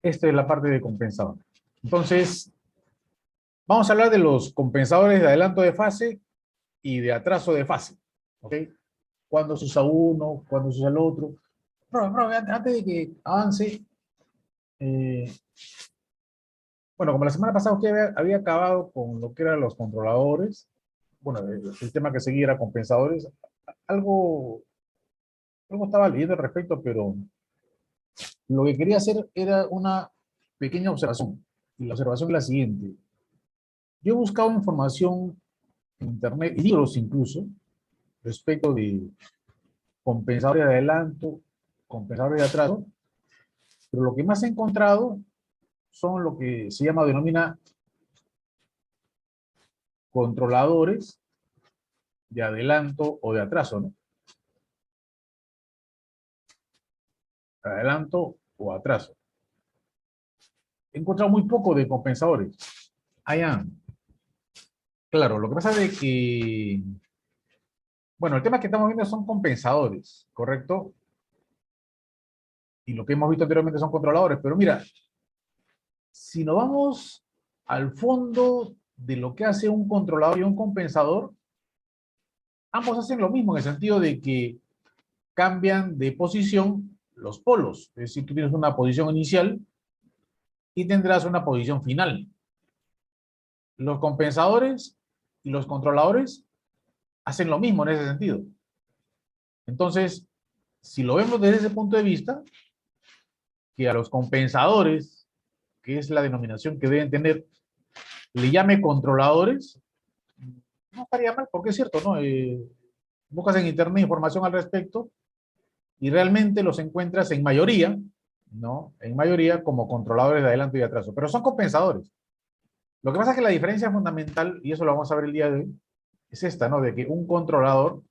Esta es la parte de compensador. Entonces, vamos a hablar de los compensadores de adelanto de fase y de atraso de fase. ¿Ok? Cuándo se usa uno, cuándo se usa el otro. Antes de que avance, eh, bueno, como la semana pasada usted había acabado con lo que eran los controladores, bueno, el tema que seguía era compensadores, algo, algo estaba leyendo al respecto, pero lo que quería hacer era una pequeña observación. Y la observación es la siguiente. Yo he buscado información en internet, y libros incluso, respecto de compensadores de adelanto, compensadores de atraso, pero lo que más he encontrado son lo que se llama, denomina controladores de adelanto o de atraso, ¿no? Adelanto o atraso. He encontrado muy poco de compensadores. Allá, claro, lo que pasa es de que, bueno, el tema que estamos viendo son compensadores, ¿correcto? Y lo que hemos visto anteriormente son controladores, pero mira, si nos vamos al fondo de lo que hace un controlador y un compensador, ambos hacen lo mismo en el sentido de que cambian de posición los polos. Es decir, tú tienes una posición inicial y tendrás una posición final. Los compensadores y los controladores hacen lo mismo en ese sentido. Entonces, si lo vemos desde ese punto de vista, que a los compensadores, que es la denominación que deben tener, le llame controladores, no estaría mal, porque es cierto, ¿no? Buscas en internet información al respecto y realmente los encuentras en mayoría, ¿no? En mayoría como controladores de adelanto y de atraso, pero son compensadores. Lo que pasa es que la diferencia fundamental, y eso lo vamos a ver el día de hoy, es esta, ¿no? De que un controlador,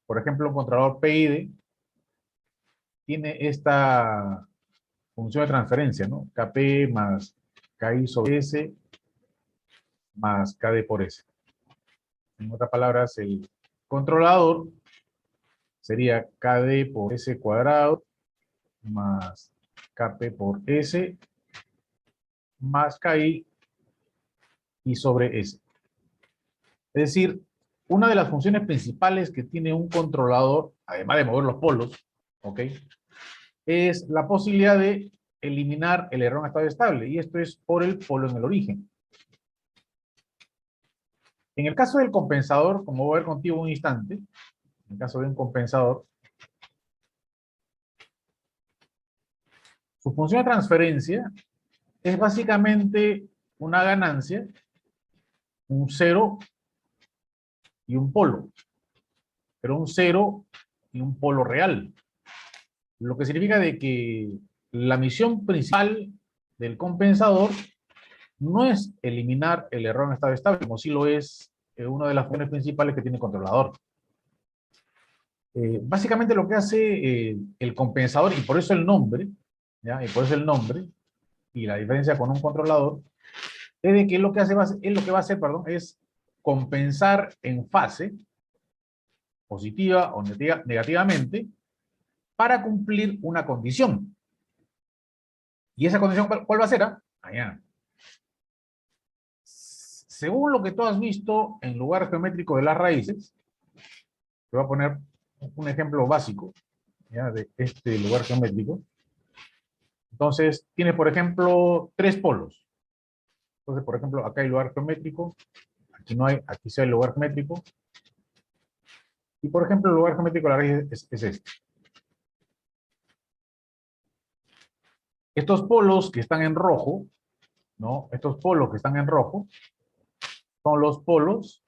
por ejemplo, un controlador PID, tiene esta función de transferencia, ¿no? KP más KI sobre S más KD por S. En otras palabras, el controlador sería KD por S cuadrado más KP por S más KI y sobre S. Es decir, una de las funciones principales que tiene un controlador, además de mover los polos, ¿ok? Es la posibilidad de eliminar el error en estado estable, y esto es por el polo en el origen. En el caso del compensador, como voy a ver contigo un instante, en el caso de un compensador, su función de transferencia es básicamente una ganancia, un cero y un polo, pero un cero y un polo real. Lo que significa de que la misión principal del compensador no es eliminar el error en estado estable, como sí lo es una de las funciones principales que tiene el controlador. Básicamente lo que hace el compensador, y por eso el nombre, ¿ya? Y por eso el nombre, y la diferencia con un controlador, es de que lo que va a hacer, perdón, es compensar en fase, positiva o negativamente, para cumplir una condición. ¿Y esa condición cuál va a ser? Allá. Según lo que tú has visto en lugar geométrico de las raíces, te voy a poner un ejemplo básico, ¿ya? De este lugar geométrico. Entonces, tiene, por ejemplo, tres polos. Entonces, por ejemplo, acá hay lugar geométrico, aquí no hay, aquí sí hay lugar geométrico. Y, por ejemplo, el lugar geométrico de la raíz es este. Estos polos que están en rojo, ¿no? Estos polos que están en rojo son los polos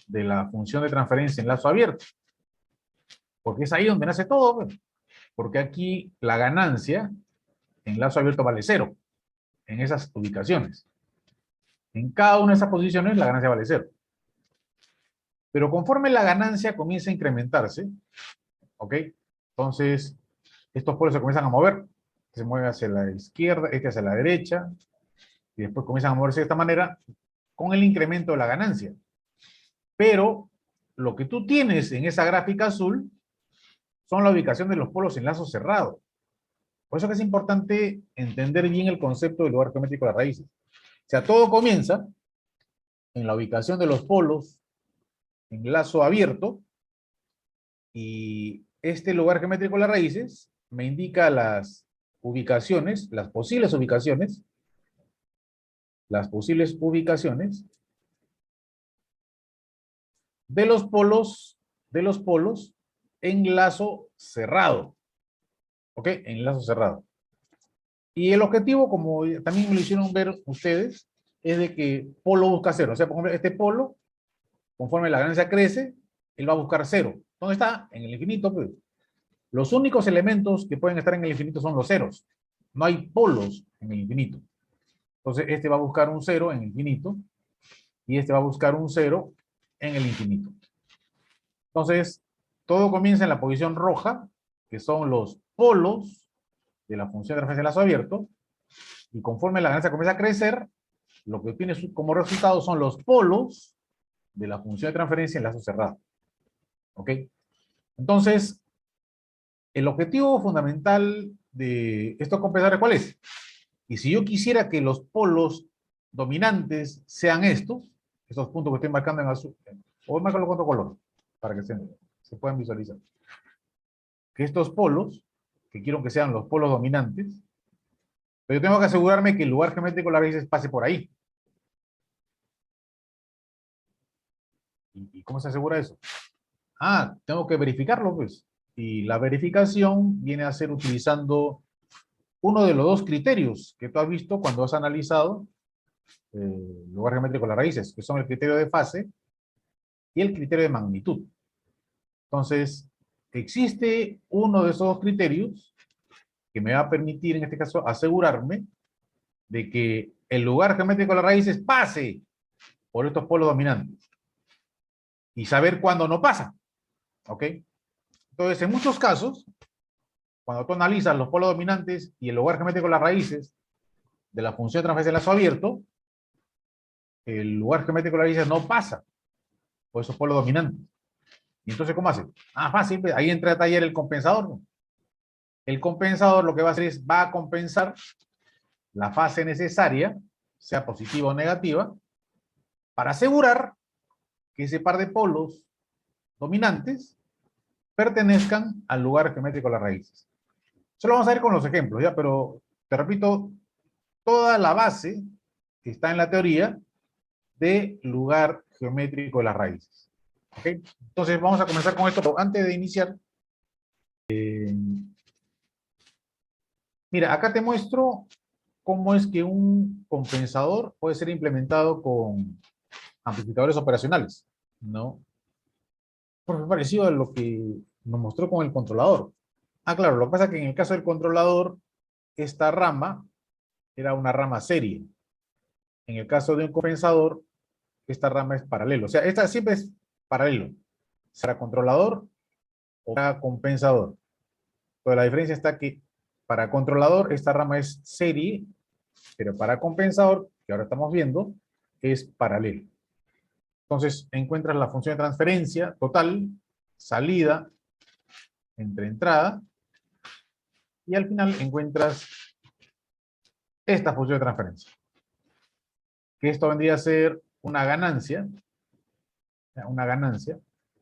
de la función de transferencia en lazo abierto. Porque es ahí donde nace todo, porque aquí la ganancia en lazo abierto vale cero, en esas ubicaciones. En cada una de esas posiciones la ganancia vale cero. Pero conforme la ganancia comienza a incrementarse, ¿ok? Entonces, estos polos se comienzan a mover, se mueve hacia la izquierda, este hacia la derecha, y después comienzan a moverse de esta manera con el incremento de la ganancia. Pero lo que tú tienes en esa gráfica azul son la ubicación de los polos en lazo cerrado. Por eso que es importante entender bien el concepto del lugar geométrico de las raíces. O sea, todo comienza en la ubicación de los polos en lazo abierto, y este lugar geométrico de las raíces me indica las ubicaciones, las posibles ubicaciones de los polos en lazo cerrado. ¿Ok? En lazo cerrado. Y el objetivo, como también me lo hicieron ver ustedes, es de que polo busca cero. O sea, por ejemplo, este polo, conforme la ganancia crece, él va a buscar cero. ¿Dónde está? En el infinito, pues. Los únicos elementos que pueden estar en el infinito son los ceros. No hay polos en el infinito. Entonces, este va a buscar un cero en el infinito y este va a buscar un cero en el infinito. Entonces, todo comienza en la posición roja, que son los polos de la función de transferencia de lazo abierto, y conforme la ganancia comienza a crecer, lo que obtiene como resultado son los polos de la función de transferencia en lazo cerrado. ¿Ok? Entonces, el objetivo fundamental de estos compensadores, ¿cuál es? Y si yo quisiera que los polos dominantes sean estos puntos que estoy marcando en azul, o marcarlo con otro color, para que se puedan visualizar. Que estos polos, que quiero que sean los polos dominantes, pero yo tengo que asegurarme que el lugar geométrico de las raíces pase por ahí. ¿Y cómo se asegura eso? Ah, tengo que verificarlo, pues. Y la verificación viene a ser utilizando uno de los dos criterios que tú has visto cuando has analizado el lugar geométrico de las raíces, que son el criterio de fase y el criterio de magnitud. Entonces, existe uno de esos dos criterios que me va a permitir, en este caso, asegurarme de que el lugar geométrico de las raíces pase por estos polos dominantes y saber cuándo no pasa. ¿Ok? Entonces, en muchos casos, cuando tú analizas los polos dominantes y el lugar geométrico de las raíces de la función de transferencia de lazo abierto, el lugar geométrico de las raíces no pasa por esos polos dominantes. ¿Y entonces cómo hace? Ah, fácil, pues, ahí entra a taller el compensador, ¿no? El compensador lo que va a hacer es, va a compensar la fase necesaria, sea positiva o negativa, para asegurar que ese par de polos dominantes pertenezcan al lugar geométrico de las raíces. Eso lo vamos a ver con los ejemplos, ¿ya? Pero, te repito, toda la base que está en la teoría de lugar geométrico de las raíces. ¿Ok? Entonces, vamos a comenzar con esto, pero antes de iniciar, mira, acá te muestro cómo es que un compensador puede ser implementado con amplificadores operacionales, ¿no? Porque es parecido a lo que nos mostró con el controlador. Ah, claro, lo que pasa es que en el caso del controlador, esta rama era una rama serie. En el caso de un compensador, esta rama es paralelo. O sea, esta siempre es paralelo. Será controlador o será compensador. Pero la diferencia está que para controlador esta rama es serie, pero para compensador, que ahora estamos viendo, es paralelo. Entonces encuentras la función de transferencia total, salida, entre entrada, y al final encuentras esta función de transferencia. Que esto vendría a ser una ganancia,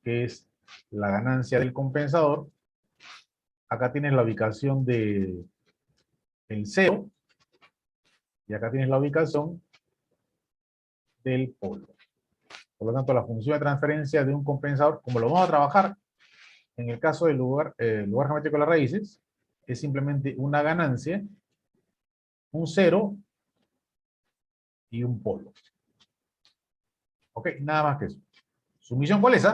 que es la ganancia del compensador. Acá tienes la ubicación del cero, y acá tienes la ubicación del polo. Por lo tanto, la función de transferencia de un compensador, como lo vamos a trabajar en el caso del lugar geométrico de las raíces, es simplemente una ganancia, un cero y un polo. ¿Ok? Nada más que eso. ¿Su misión cuál es?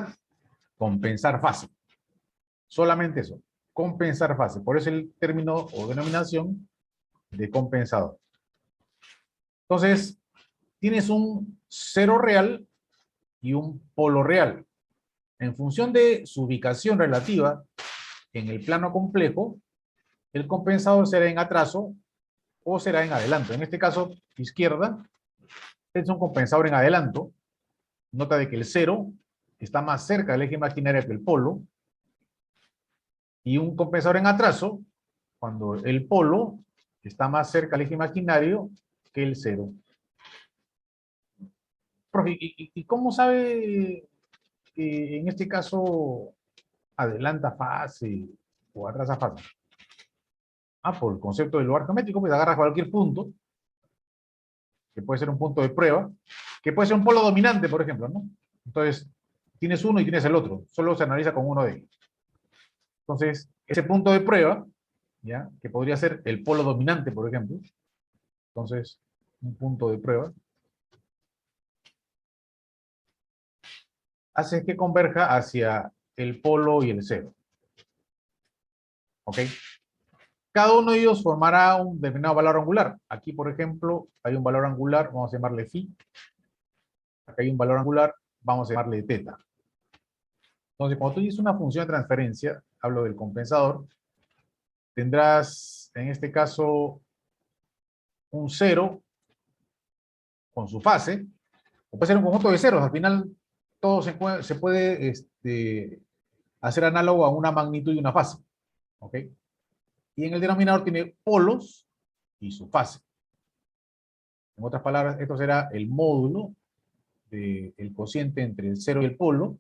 Compensar fase. Solamente eso. Compensar fase. Por eso el término o denominación de compensador. Entonces, tienes un cero real y un polo real. En función de su ubicación relativa en el plano complejo, el compensador será en atraso o será en adelanto. En este caso, izquierda, es un compensador en adelanto. Nota de que el cero está más cerca del eje imaginario que el polo. Y un compensador en atraso, cuando el polo está más cerca al eje imaginario que el cero. Profe, ¿y cómo sabe que en este caso adelanta fase o atrasa fase? Ah, por el concepto del lugar geométrico, pues agarras cualquier punto, que puede ser un punto de prueba, que puede ser un polo dominante, por ejemplo, ¿no? Entonces, tienes uno y tienes el otro, solo se analiza con uno de ellos. Entonces, ese punto de prueba, ¿ya? Que podría ser el polo dominante, por ejemplo. Entonces, un punto de prueba hace que converja hacia el polo y el cero. ¿Ok? Cada uno de ellos formará un determinado valor angular. Aquí, por ejemplo, hay un valor angular, vamos a llamarle phi. Acá hay un valor angular, vamos a llamarle teta. Entonces, cuando tú dices una función de transferencia, hablo del compensador, tendrás, en este caso, un cero con su fase, o puede ser un conjunto de ceros. Al final, todo se puede hacer análogo a una magnitud y una fase. ¿Ok? Y en el denominador tiene polos y su fase. En otras palabras, esto será el módulo del cociente entre el cero y el polo,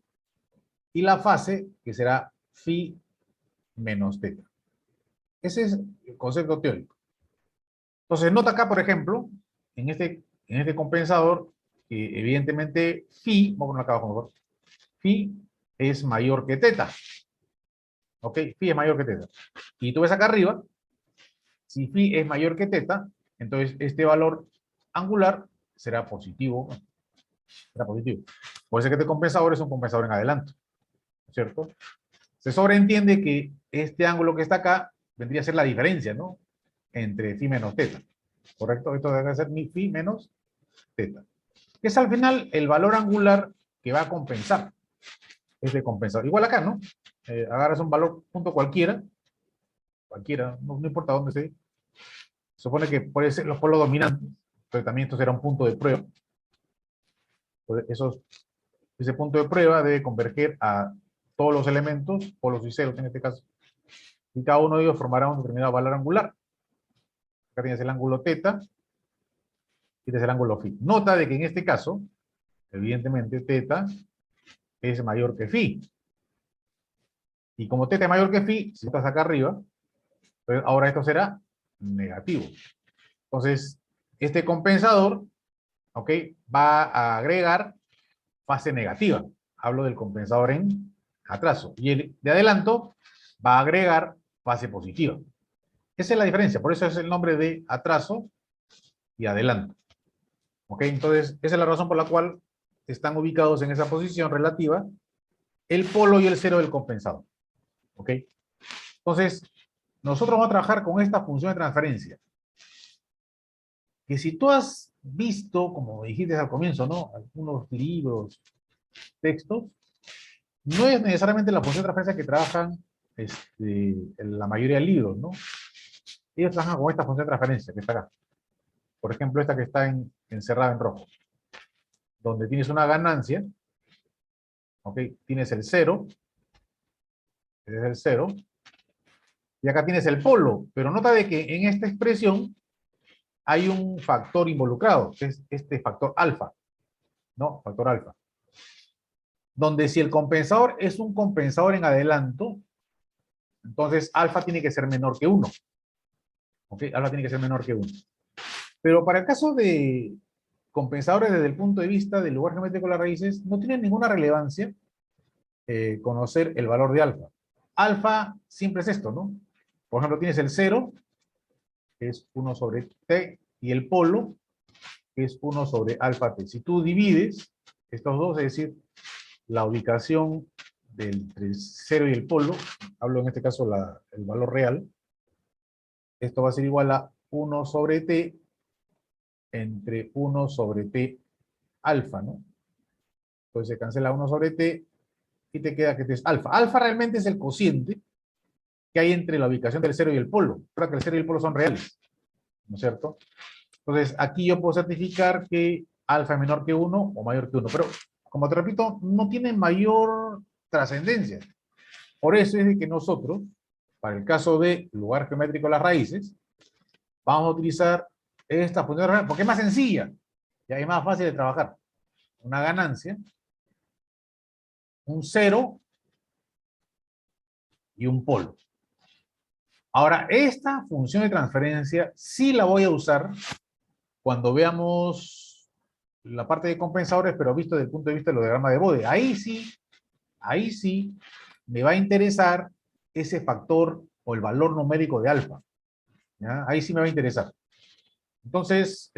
y la fase, que será phi menos teta. Ese es el concepto teórico. Entonces, nota acá, por ejemplo, en este compensador, que evidentemente phi, vamos a ponerlo acá abajo mejor, phi es mayor que teta. ¿Ok? Phi es mayor que teta. Y tú ves acá arriba, si phi es mayor que teta, entonces este valor angular será positivo. Será positivo. Por eso es que este compensador es un compensador en adelanto. ¿Cierto? Se sobreentiende que este ángulo que está acá vendría a ser la diferencia, ¿no? Entre phi menos teta. ¿Correcto? Esto debe ser mi phi menos teta. Que es al final el valor angular que va a compensar este compensador. Igual acá, ¿no? Agarras un valor punto cualquiera, no importa dónde esté. Supone que puede ser los polos dominantes, pero también esto será un punto de prueba. Entonces, ese punto de prueba debe converger a todos los elementos, polos y ceros en este caso, y cada uno de ellos formará un determinado valor angular. Acá tienes el ángulo teta, y este es el ángulo phi. Nota de que en este caso, evidentemente, teta es mayor que phi. Y como teta es mayor que phi, si estás acá arriba, pues ahora esto será negativo. Entonces, este compensador, ¿ok? Va a agregar fase negativa. Hablo del compensador en atraso. Y el de adelanto va a agregar fase positiva. Esa es la diferencia. Por eso es el nombre de atraso y adelanto. ¿Ok? Entonces, esa es la razón por la cual están ubicados en esa posición relativa el polo y el cero del compensador. ¿Ok? Entonces, nosotros vamos a trabajar con esta función de transferencia. Que si tú has visto, como dijiste al comienzo, ¿no? Algunos libros, textos, no es necesariamente la función de transferencia que trabajan en la mayoría de libros, ¿no? Ellos trabajan con esta función de transferencia que está acá. Por ejemplo, esta que está encerrada en rojo. Donde tienes una ganancia, ¿ok? Tienes el cero, ese es el cero, y acá tienes el polo, pero nota de que en esta expresión hay un factor involucrado, que es este factor alfa, ¿no? Factor alfa. Donde si el compensador es un compensador en adelanto, entonces alfa tiene que ser menor que 1. ¿Ok? Alfa tiene que ser menor que 1. Pero para el caso de compensadores desde el punto de vista del lugar geométrico de las raíces, no tiene ninguna relevancia conocer el valor de alfa. Alfa siempre es esto, ¿no? Por ejemplo, tienes el 0, que es 1 sobre t, y el polo, que es 1 sobre alfa t. Si tú divides estos dos, es decir, la ubicación entre el 0 y el polo, hablo en este caso el valor real, esto va a ser igual a 1 sobre t entre 1 sobre t alfa, ¿no? Entonces se cancela 1 sobre t y te queda que t es alfa. Alfa realmente es el cociente que hay entre la ubicación del 0 y el polo. Recuerda que el 0 y el polo son reales, ¿no es cierto? Entonces aquí yo puedo certificar que alfa es menor que 1 o mayor que 1, pero como te repito, no tiene mayor trascendencia. Por eso es de que nosotros para el caso de lugar geométrico de las raíces, vamos a utilizar esta función porque es más sencilla y es más fácil de trabajar. Una ganancia, un cero y un polo. Ahora, esta función de transferencia sí la voy a usar cuando veamos la parte de compensadores, pero visto desde el punto de vista del diagrama de Bode. Ahí sí me va a interesar ese factor o el valor numérico de alfa. ¿Ya? Ahí sí me va a interesar. Entonces,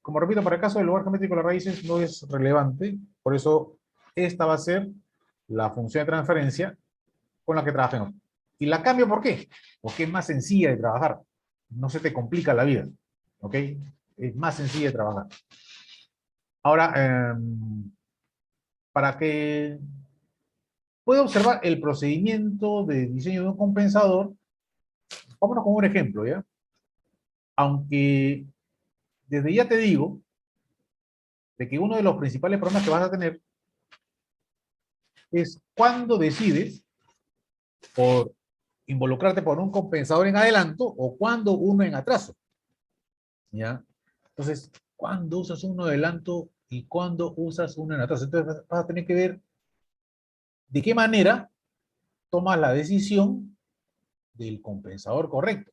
como repito, para el caso del lugar geométrico de las raíces no es relevante, por eso esta va a ser la función de transferencia con la que trabajemos. Y la cambio, ¿por qué? Porque es más sencilla de trabajar. No se te complica la vida. ¿Ok? Es más sencilla de trabajar. Ahora, para que pueda observar el procedimiento de diseño de un compensador, vámonos con un ejemplo, ¿ya? Aunque desde ya te digo de que uno de los principales problemas que vas a tener es cuando decides por involucrarte por un compensador en adelanto o cuando uno en atraso. ¿Ya? Entonces, ¿cuándo usas uno en adelanto y cuándo usas uno en atraso? Entonces vas a tener que ver de qué manera tomas la decisión del compensador correcto.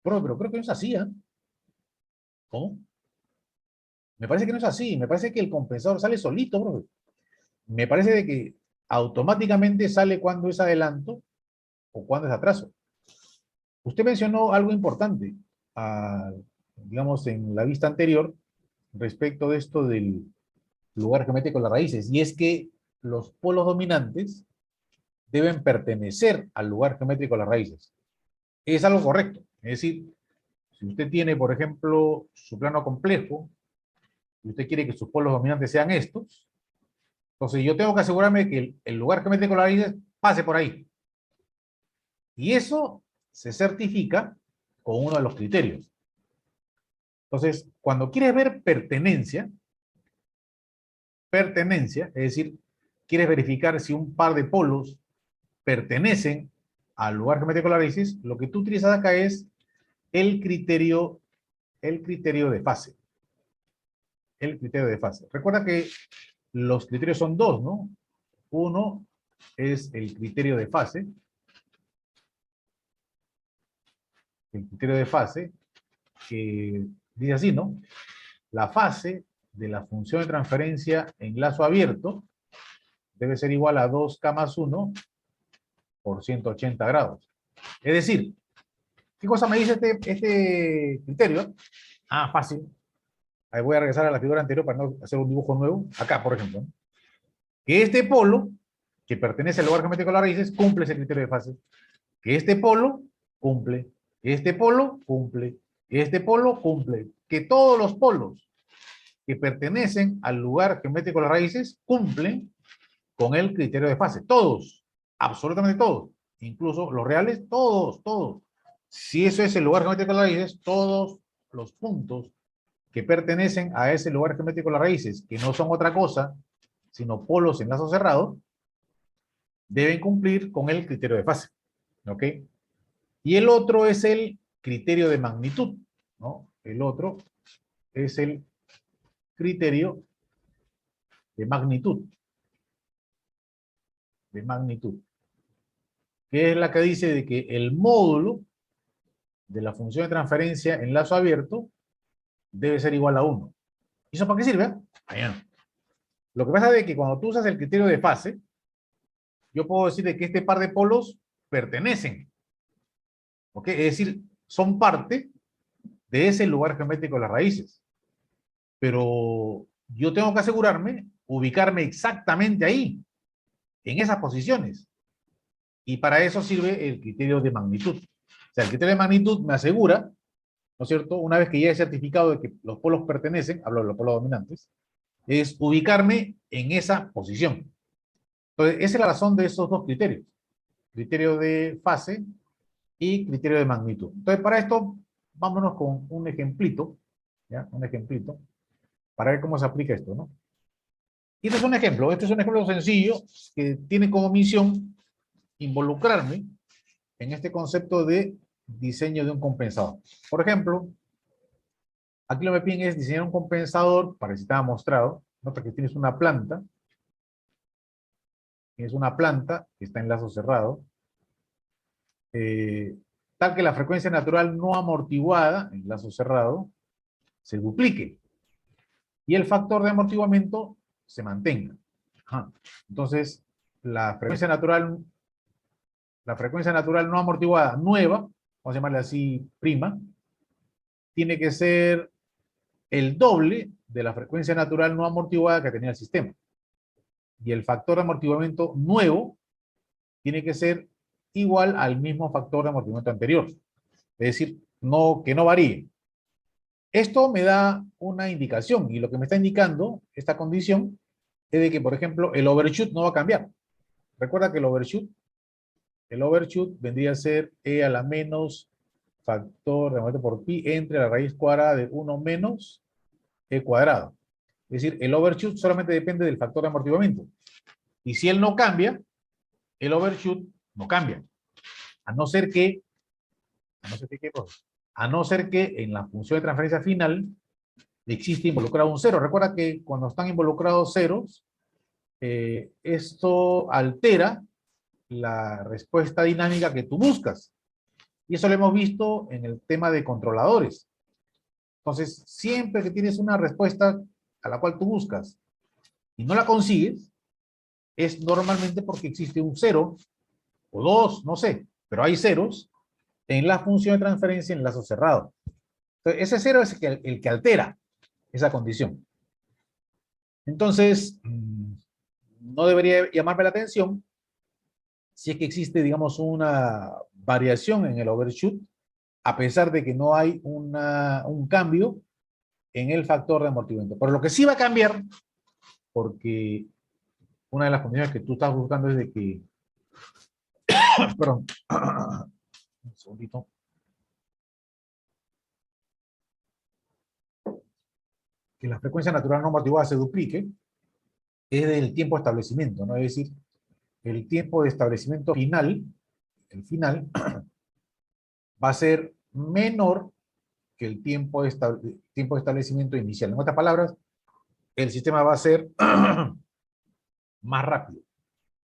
Pero creo que no es así, ¿eh? ¿Cómo? Me parece que no es así. Me parece que el compensador sale solito, bro. Me parece de que automáticamente sale cuando es adelanto o cuando es atraso. Usted mencionó algo importante, digamos, en la vista anterior, respecto de esto del lugar geométrico de las raíces, y es que los polos dominantes deben pertenecer al lugar geométrico de las raíces. Es algo correcto. Es decir, si usted tiene, por ejemplo, su plano complejo, y usted quiere que sus polos dominantes sean estos, entonces yo tengo que asegurarme que el lugar geométrico de las raíces pase por ahí. Y eso se certifica con uno de los criterios. Entonces, cuando quieres ver pertenencia, es decir, quieres verificar si un par de polos pertenecen al lugar geométrico de la raíz, lo que tú utilizas acá es el criterio de fase. El criterio de fase. Recuerda que los criterios son dos, ¿no? Uno es el criterio de fase. El criterio de fase, que dice así, ¿no? La fase de la función de transferencia en lazo abierto debe ser igual a 2K más 1 por 180 grados. Es decir, ¿qué cosa me dice este criterio? Ah, fácil. Ahí voy a regresar a la figura anterior para no hacer un dibujo nuevo. Acá, por ejemplo. Que este polo, que pertenece al lugar geométrico de las raíces, cumple ese criterio de fase. Que este polo cumple. Este polo cumple. Este polo cumple. Que todos los polos que pertenecen al lugar geométrico de las raíces cumplen con el criterio de fase. Todos. Absolutamente todos. Incluso los reales, todos. Si eso es el lugar geométrico de las raíces, todos los puntos que pertenecen a ese lugar geométrico de las raíces, que no son otra cosa, sino polos en lazo cerrado, deben cumplir con el criterio de fase. ¿Ok? Y el otro es el criterio de magnitud, ¿no? El otro es el criterio de magnitud. De magnitud. Que es la que dice de que el módulo de la función de transferencia en lazo abierto debe ser igual a 1. ¿Y eso para qué sirve? Allá. Lo que pasa es que cuando tú usas el criterio de fase, yo puedo decir de que este par de polos pertenecen. ¿Ok? Es decir, son parte de ese lugar geométrico de las raíces. Pero yo tengo que asegurarme, ubicarme exactamente ahí, en esas posiciones. Y para eso sirve el criterio de magnitud. O sea, el criterio de magnitud me asegura, ¿no es cierto? Una vez que ya he certificado de que los polos pertenecen, hablo de los polos dominantes, es ubicarme en esa posición. Entonces, esa es la razón de esos dos criterios. Criterio de fase y criterio de magnitud. Entonces, para esto, vámonos con un ejemplito, ¿ya? Un ejemplito, para ver cómo se aplica esto, ¿no? Y este es un ejemplo sencillo que tiene como misión involucrarme en este concepto de diseño de un compensador. Por ejemplo, aquí lo que me piden es diseñar un compensador, para que estaba mostrado. Nota que tienes una planta que está en lazo cerrado, tal que la frecuencia natural no amortiguada, en lazo cerrado, se duplique y el factor de amortiguamiento se mantenga. Ajá. Entonces, la frecuencia natural no amortiguada nueva, vamos a llamarle así prima, tiene que ser el doble de la frecuencia natural no amortiguada que tenía el sistema. Y el factor de amortiguamiento nuevo tiene que ser igual al mismo factor de amortiguamiento anterior. Es decir, que no varíe. Esto me da una indicación, y lo que me está indicando esta condición es de que, por ejemplo, el overshoot no va a cambiar. Recuerda que el overshoot vendría a ser E a la menos factor de amortiguamiento por pi entre la raíz cuadrada de 1 menos E cuadrado. Es decir, el overshoot solamente depende del factor de amortiguamiento. Y si él no cambia, el overshoot no cambia. A no ser que, a no ser que en la función de transferencia final existe involucrado un cero. Recuerda que cuando están involucrados ceros, esto altera la respuesta dinámica que tú buscas. Y eso lo hemos visto en el tema de controladores. Entonces, siempre que tienes una respuesta a la cual tú buscas y no la consigues, es normalmente porque existe un cero o dos, no sé, pero hay ceros en la función de transferencia en lazo cerrado. Entonces, ese cero es el que altera esa condición. Entonces, no debería llamarme la atención si es que existe, digamos, una variación en el overshoot, a pesar de que no hay un cambio en el factor de amortiguamiento. Pero lo que sí va a cambiar, porque una de las condiciones que tú estás buscando es de que, perdón, un segundito, que la frecuencia natural no amortiguada se duplique, es del tiempo de establecimiento, ¿no? Es decir, el tiempo de establecimiento final, el final, va a ser menor que el tiempo de establecimiento inicial. En otras palabras, el sistema va a ser más rápido.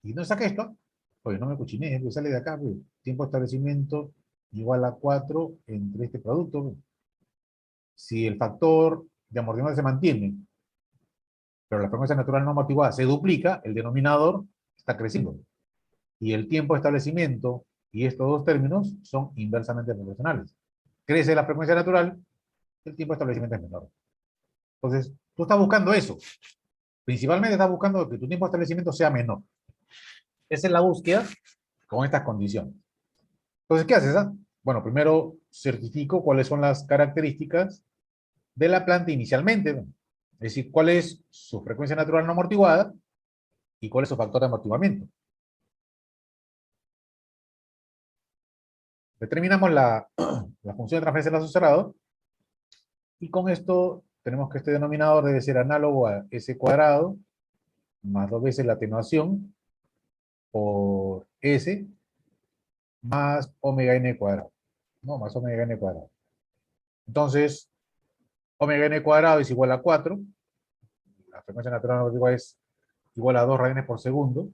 Y no saca esto, pues no me cochiné, pues sale de acá, pues, tiempo de establecimiento igual a 4 entre este producto. Pues. Si el factor de amortiguamiento se mantiene, pero la frecuencia natural no amortiguada se duplica, el denominador está creciendo. Y el tiempo de establecimiento y estos dos términos son inversamente proporcionales. Crece la frecuencia natural, el tiempo de establecimiento es menor. Entonces, tú estás buscando eso. Principalmente estás buscando que tu tiempo de establecimiento sea menor. Esa es la búsqueda con estas condiciones. Entonces, ¿qué haces? Bueno, primero certifico cuáles son las características de la planta inicialmente. Es decir, cuál es su frecuencia natural no amortiguada y cuál es su factor de amortiguamiento. Determinamos la función de transferencia de lazo cerrado y con esto tenemos que este denominador debe ser análogo a S cuadrado más 2 veces la atenuación por S más omega n cuadrado. No, más omega n cuadrado. Entonces, omega n cuadrado es igual a 4. La frecuencia natural amortiguada es igual a 2 radianes por segundo.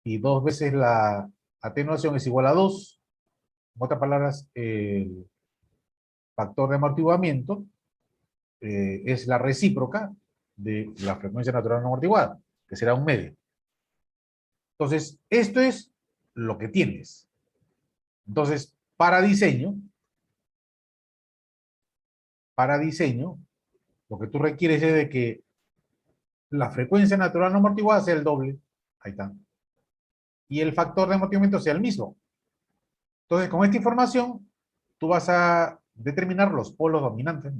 Y 2 veces la atenuación es igual a 2. En otras palabras, el factor de amortiguamiento es la recíproca de la frecuencia natural no amortiguada, que será un medio. Entonces, esto es lo que tienes. Entonces, para diseño, lo que tú requieres es de que la frecuencia natural no amortiguada sea el doble. Ahí está. Y el factor de amortiguamiento sea el mismo. Entonces, con esta información, tú vas a determinar los polos dominantes.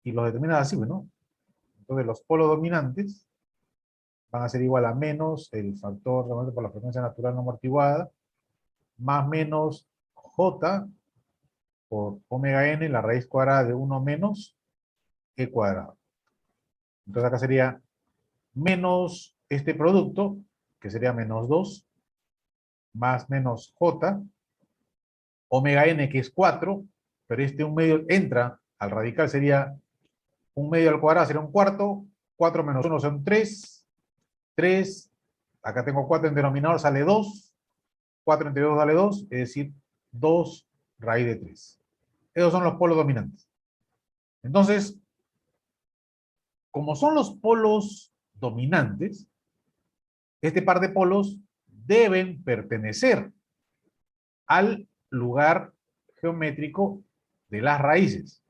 Y los determinas así, ¿no? Entonces, los polos dominantes van a ser igual a menos el factor de amortiguamiento por la frecuencia natural no amortiguada, más menos J por omega n, la raíz cuadrada de 1 menos E cuadrado. Entonces acá sería menos este producto, que sería menos 2, más menos j, omega n, que es 4, pero este 1/2 entra al radical, sería 1/2 al cuadrado, sería un cuarto, 4 menos 1 son 3, 3, acá tengo 4 en denominador, sale 2, 4 entre 2 vale 2, es decir, 2 raíz de 3. Esos son los polos dominantes. Entonces, como son los polos dominantes, este par de polos deben pertenecer al lugar geométrico de las raíces.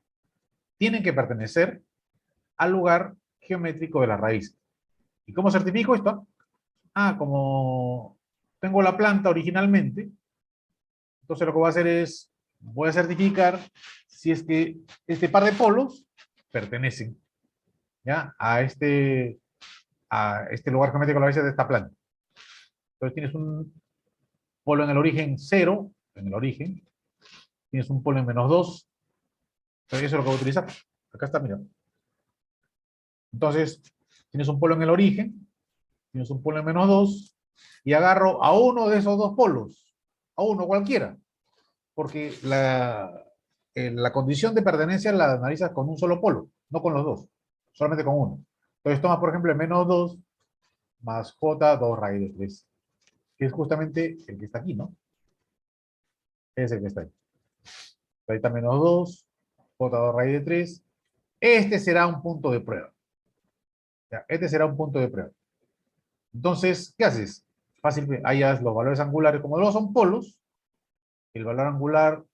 Tienen que pertenecer al lugar geométrico de las raíces. ¿Y cómo certifico esto? Como tengo la planta originalmente, entonces lo que voy a hacer es, voy a certificar si es que este par de polos pertenecen, ¿ya? a este lugar geométrico de la raíz de esta planta. Entonces tienes un polo en el origen 0, en el origen, tienes un polo en -2, entonces eso es lo que voy a utilizar. Acá está, mira. Entonces, tienes un polo en el origen, tienes un polo en -2, y agarro a uno de esos dos polos, a uno cualquiera, porque la condición de pertenencia la analizas con un solo polo, no con los dos, solamente con uno. Entonces tomas, por ejemplo, el -2 más j 2 raíz de 3, que es justamente el que está aquí, ¿no? Es el que está ahí. Ahí está -2, j2 raíz de 3. Este será un punto de prueba. Ya, este será un punto de prueba. Entonces, ¿qué haces? Fácil, hallas los valores angulares. Como los son polos, el valor angular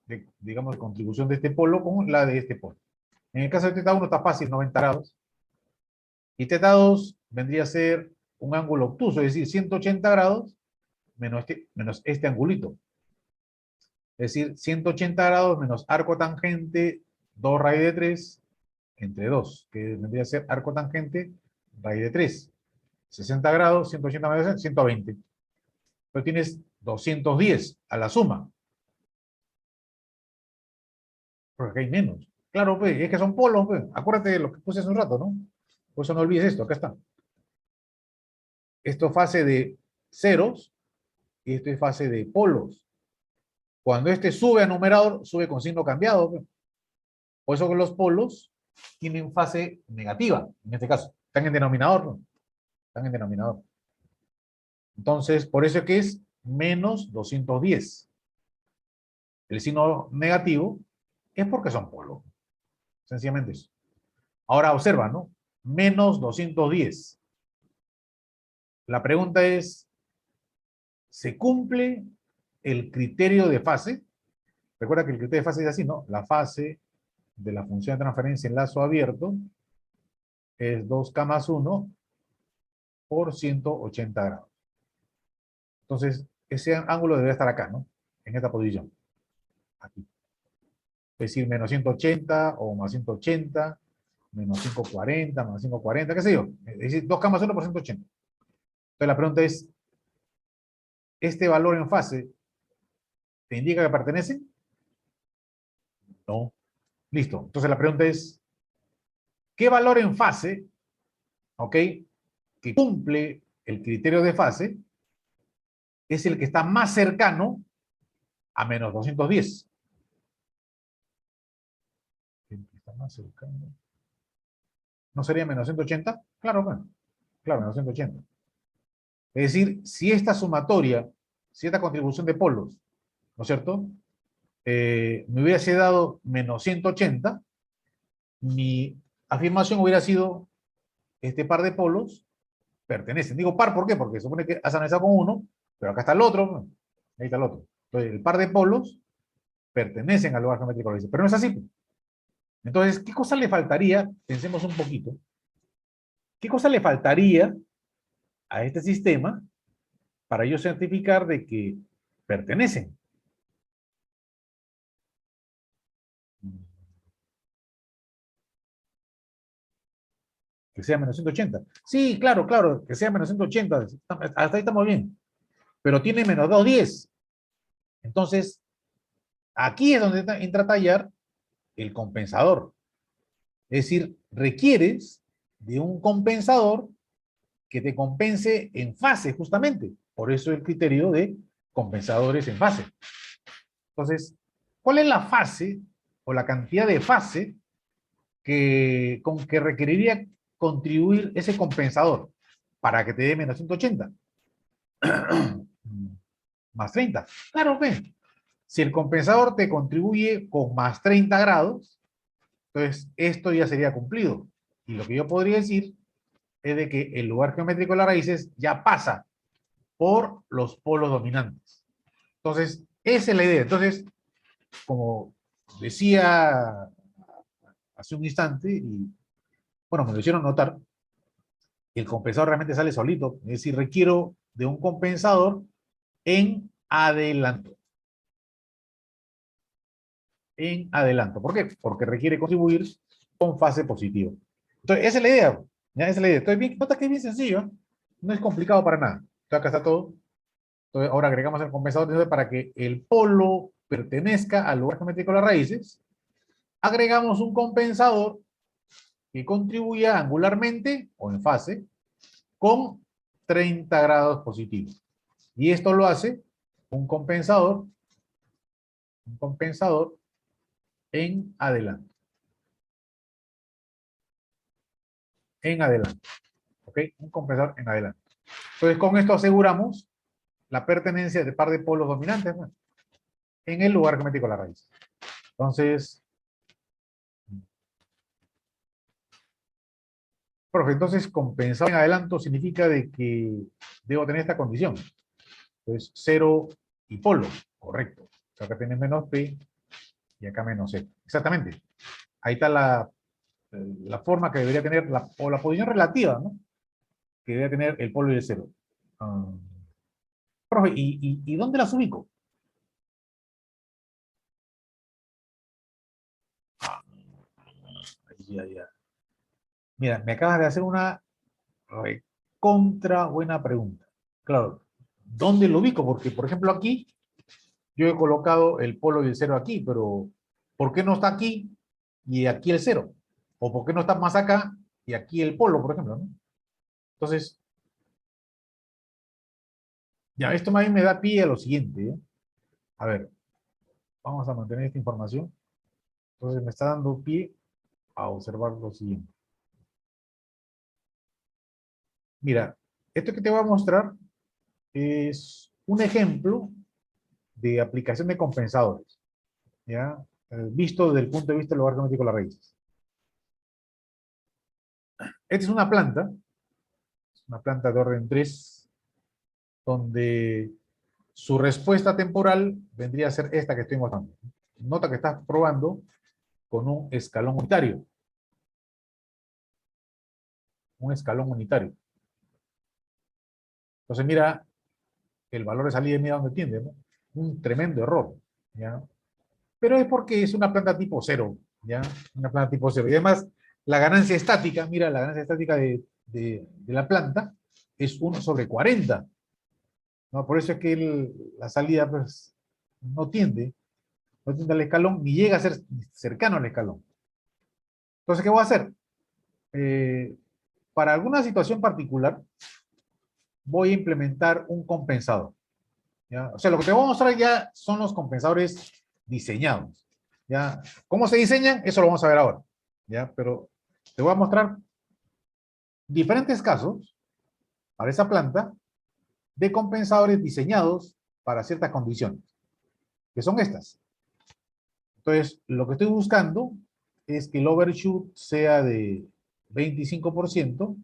de, digamos, contribución de este polo con la de este polo. En el caso de θ1 está fácil, 90 grados. Y θ2 vendría a ser un ángulo obtuso, es decir, 180 grados menos este angulito. Es decir, 180 grados menos arco tangente 2 raíz de 3 entre 2, que vendría a ser arco tangente raíz de 3. 60 grados, 180 menos 120. Pero tienes 210 a la suma. Porque acá hay menos. Claro, pues, es que son polos, pues. Acuérdate de lo que puse hace un rato, ¿no? Por eso no olvides esto, acá está. Esto es fase de ceros y esto es fase de polos. Cuando este sube a numerador, sube con signo cambiado, pues. Por eso que los polos tienen fase negativa, en este caso. Están en denominador, ¿no? Están en denominador. Entonces, por eso es que es menos 210. El signo negativo es porque son polos. Sencillamente eso. Ahora observa, ¿no? Menos 210. La pregunta es, ¿se cumple el criterio de fase? Recuerda que el criterio de fase es así, ¿no? La fase de la función de transferencia en lazo abierto es 2k más 1 por 180 grados. Entonces, ese ángulo debería estar acá, ¿no? En esta posición. Aquí. Es decir, menos 180 o más 180, menos 540, más 540, qué sé yo. Es decir, 2k más 1 por 180. Entonces la pregunta es, ¿este valor en fase te indica que pertenece? No. Listo. Entonces la pregunta es, ¿qué valor en fase, ok, que cumple el criterio de fase, es el que está más cercano a menos 210? ¿El que está más cercano? ¿No sería menos 180? Claro, bueno. Claro, menos 180. Es decir, si esta sumatoria, si esta contribución de polos, ¿no es cierto? Me hubiese dado menos 180, mi afirmación hubiera sido, este par de polos pertenecen. Digo par, ¿por qué? Porque supone que has analizado con uno, pero acá está el otro, ¿no? Ahí está el otro. Entonces, el par de polos pertenecen al lugar geométrico de la raíz, pero no es así. Entonces, ¿qué cosa le faltaría? Pensemos un poquito. ¿Qué cosa le faltaría a este sistema para yo certificar de que pertenecen? Que sea menos 180. Sí, claro, claro, que sea menos 180. Hasta ahí estamos bien. Pero tiene menos 210. Entonces, aquí es donde entra a tallar el compensador. Es decir, requieres de un compensador que te compense en fase, justamente. Por eso el criterio de compensadores en fase. Entonces, ¿cuál es la fase o la cantidad de fase con que requeriría contribuir ese compensador para que te dé menos 180? Más 30. Claro que si el compensador te contribuye con más 30 grados, entonces esto ya sería cumplido. Y lo que yo podría decir es de que el lugar geométrico de las raíces ya pasa por los polos dominantes. Entonces, esa es la idea. Entonces, como decía hace un instante, y bueno, me lo hicieron notar, el compensador realmente sale solito, es decir, requiero de un compensador en adelanto. En adelanto. ¿Por qué? Porque requiere contribuir con fase positiva. Entonces, esa es la idea. ¿Ya? Esa es la idea. Entonces, bien, nota que es bien sencillo, ¿eh? No es complicado para nada. Entonces, acá está todo. Entonces, ahora agregamos el compensador para que el polo pertenezca al lugar geométrico de las raíces. Agregamos un compensador que contribuya angularmente o en fase con 30 grados positivos. Y esto lo hace un compensador en adelante. En adelante. ¿Ok? Un compensador en adelante. Entonces, con esto aseguramos la pertenencia de par de polos dominantes, ¿no?, en el lugar geométrico de la raíz. Entonces, profe, entonces compensado en adelanto significa de que debo tener esta condición. Entonces, 0 y polo, correcto. O sea, acá tienes menos P y acá menos C. Exactamente. Ahí está la forma que debería tener, o la posición relativa, ¿no?, que debería tener el polo y el cero. Profe, ¿y dónde las ubico? Ya, ya. Mira, me acabas de hacer una contra buena pregunta. Claro, ¿dónde lo ubico? Porque, por ejemplo, aquí yo he colocado el polo y el cero aquí, pero ¿por qué no está aquí y aquí el cero? ¿O por qué no está más acá y aquí el polo, por ejemplo, ¿no? Entonces, ya, esto más bien me da pie a lo siguiente, ¿eh? A ver, vamos a mantener esta información. Entonces, me está dando pie a observar lo siguiente. Mira, esto que te voy a mostrar es un ejemplo de aplicación de compensadores, ¿ya? Visto desde el punto de vista del lugar geométrico de las raíces. Esta es una planta de orden 3, donde su respuesta temporal vendría a ser esta que estoy mostrando. Nota que estás probando con un escalón unitario. Un escalón unitario. Entonces mira, el valor de salida, mira dónde tiende, ¿no? Un tremendo error, ¿ya? Pero es porque es una planta tipo cero, ¿ya? Una planta tipo cero. Y además, la ganancia estática, mira, la ganancia estática de la planta es 1/40, ¿no? Por eso es que la salida, pues, no tiende al escalón, ni llega a ser cercano al escalón. Entonces, ¿qué voy a hacer? Eh, para alguna situación particular, voy a implementar un compensador, ¿ya? O sea, lo que te voy a mostrar ya son los compensadores diseñados, ¿ya? ¿Cómo se diseñan? Eso lo vamos a ver ahora, ¿ya? Pero te voy a mostrar diferentes casos para esa planta de compensadores diseñados para ciertas condiciones, que son estas. Entonces, lo que estoy buscando es que el overshoot sea de 25%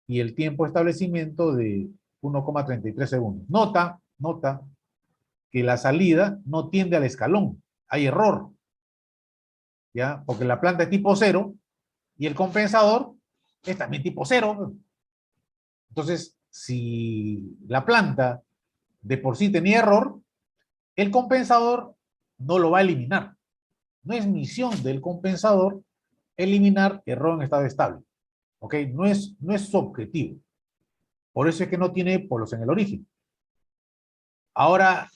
y el tiempo de establecimiento de 1,33 segundos. Nota que la salida no tiende al escalón. Hay error, ¿ya? Porque la planta es tipo cero y el compensador es también tipo cero. Entonces, si la planta de por sí tenía error, el compensador no lo va a eliminar. No es misión del compensador eliminar error en estado estable. ¿Ok? No es su objetivo. Por eso es que no tiene polos en el origen. Ahora,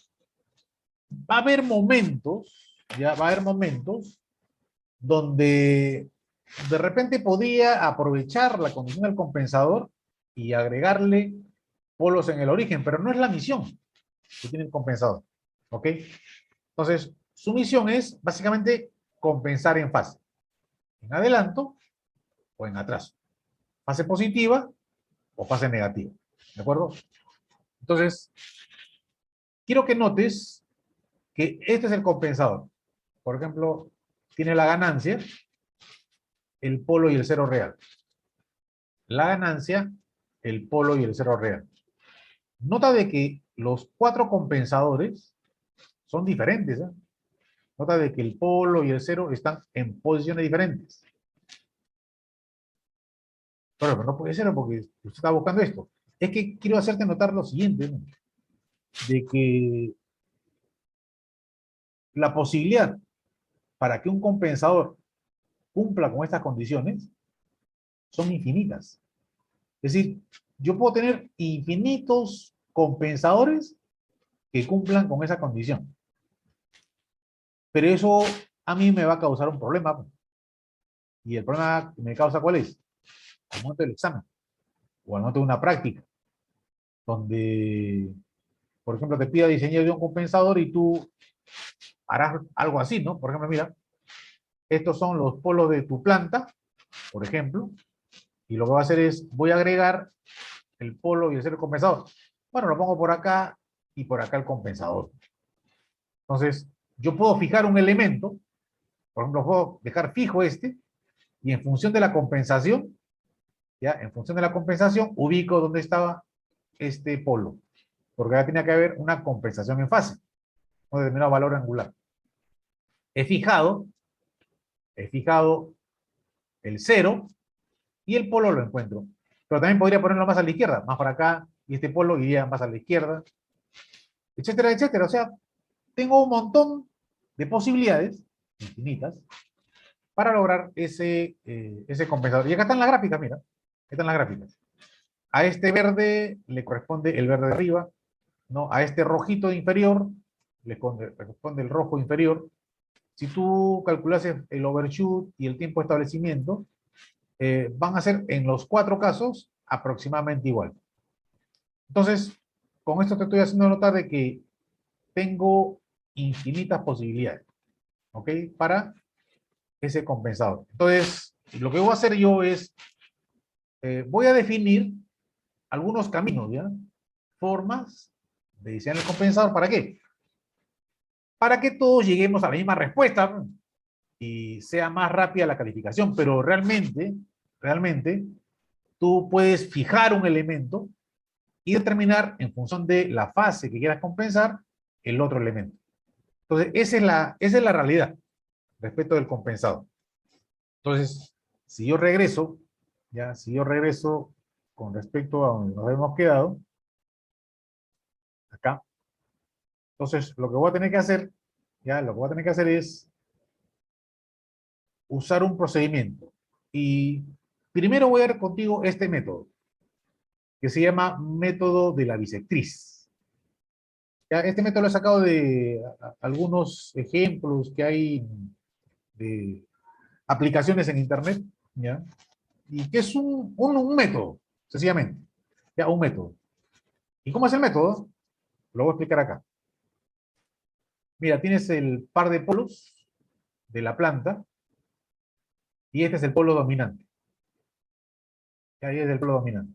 va a haber momentos, ya va a haber momentos donde de repente podía aprovechar la condición del compensador y agregarle polos en el origen, pero no es la misión. que tiene el compensador. ¿Ok? Entonces, su misión es básicamente compensar en fase. En adelanto o en atraso. Fase positiva o fase negativa. ¿De acuerdo? Entonces, quiero que notes que este es el compensador. Por ejemplo, tiene la ganancia, el polo y el cero real. La ganancia, el polo y el cero real. Nota de que los cuatro compensadores son diferentes. ¿Eh? Nota de que el polo y el cero están en posiciones diferentes. Pero no puede ser porque usted está buscando esto. Es que quiero hacerte notar lo siguiente, ¿no? De que la posibilidad para que un compensador cumpla con estas condiciones son infinitas. Es decir, yo puedo tener infinitos compensadores que cumplan con esa condición. Pero eso a mí me va a causar un problema. ¿Y el problema que me causa cuál es? Al momento del examen o al momento de una práctica, donde, por ejemplo, te pida diseño de un compensador y tú harás algo así, ¿no? Por ejemplo, mira, estos son los polos de tu planta, por ejemplo, y lo que va a hacer es, voy a agregar el polo y el cero compensador. Bueno, lo pongo por acá y por acá el compensador. Entonces, yo puedo fijar un elemento, por ejemplo, puedo dejar fijo este, y en función de la compensación, ya, en función de la compensación, ubico dónde estaba este polo, porque ahora tenía que haber una compensación en fase, un determinado valor angular. He fijado el cero y el polo lo encuentro. Pero también podría ponerlo más a la izquierda, más para acá, y este polo iría más a la izquierda, etcétera, etcétera. O sea, tengo un montón de posibilidades, infinitas, para lograr ese compensador. Y acá están las gráficas, mira. Están las gráficas. A este verde le corresponde el verde de arriba, ¿no? A este rojito inferior le corresponde el rojo inferior. Si tú calculas el overshoot y el tiempo de establecimiento, van a ser en los cuatro casos aproximadamente igual. Entonces, con esto te estoy haciendo notar de que tengo infinitas posibilidades, ¿ok? Para ese compensador. Entonces, lo que voy a hacer yo es, voy a definir algunos caminos, ¿ya? Formas de diseñar el compensador. ¿Para qué? Para que todos lleguemos a la misma respuesta, ¿no? Y sea más rápida la calificación, pero realmente, tú puedes fijar un elemento y determinar en función de la fase que quieras compensar el otro elemento. Entonces, esa es la realidad respecto del compensado. Entonces, si yo regreso, con respecto a donde nos hemos quedado, acá, entonces lo que voy a tener que hacer, es usar un procedimiento. Y primero voy a ver contigo este método, que se llama método de la bisectriz. Ya, este método lo he sacado de algunos ejemplos que hay de aplicaciones en Internet, ¿ya? Y que es un método, sencillamente. Ya, un método. ¿Y cómo es el método? Lo voy a explicar acá. Mira, tienes el par de polos de la planta y este es el polo dominante. Ahí es el polo dominante.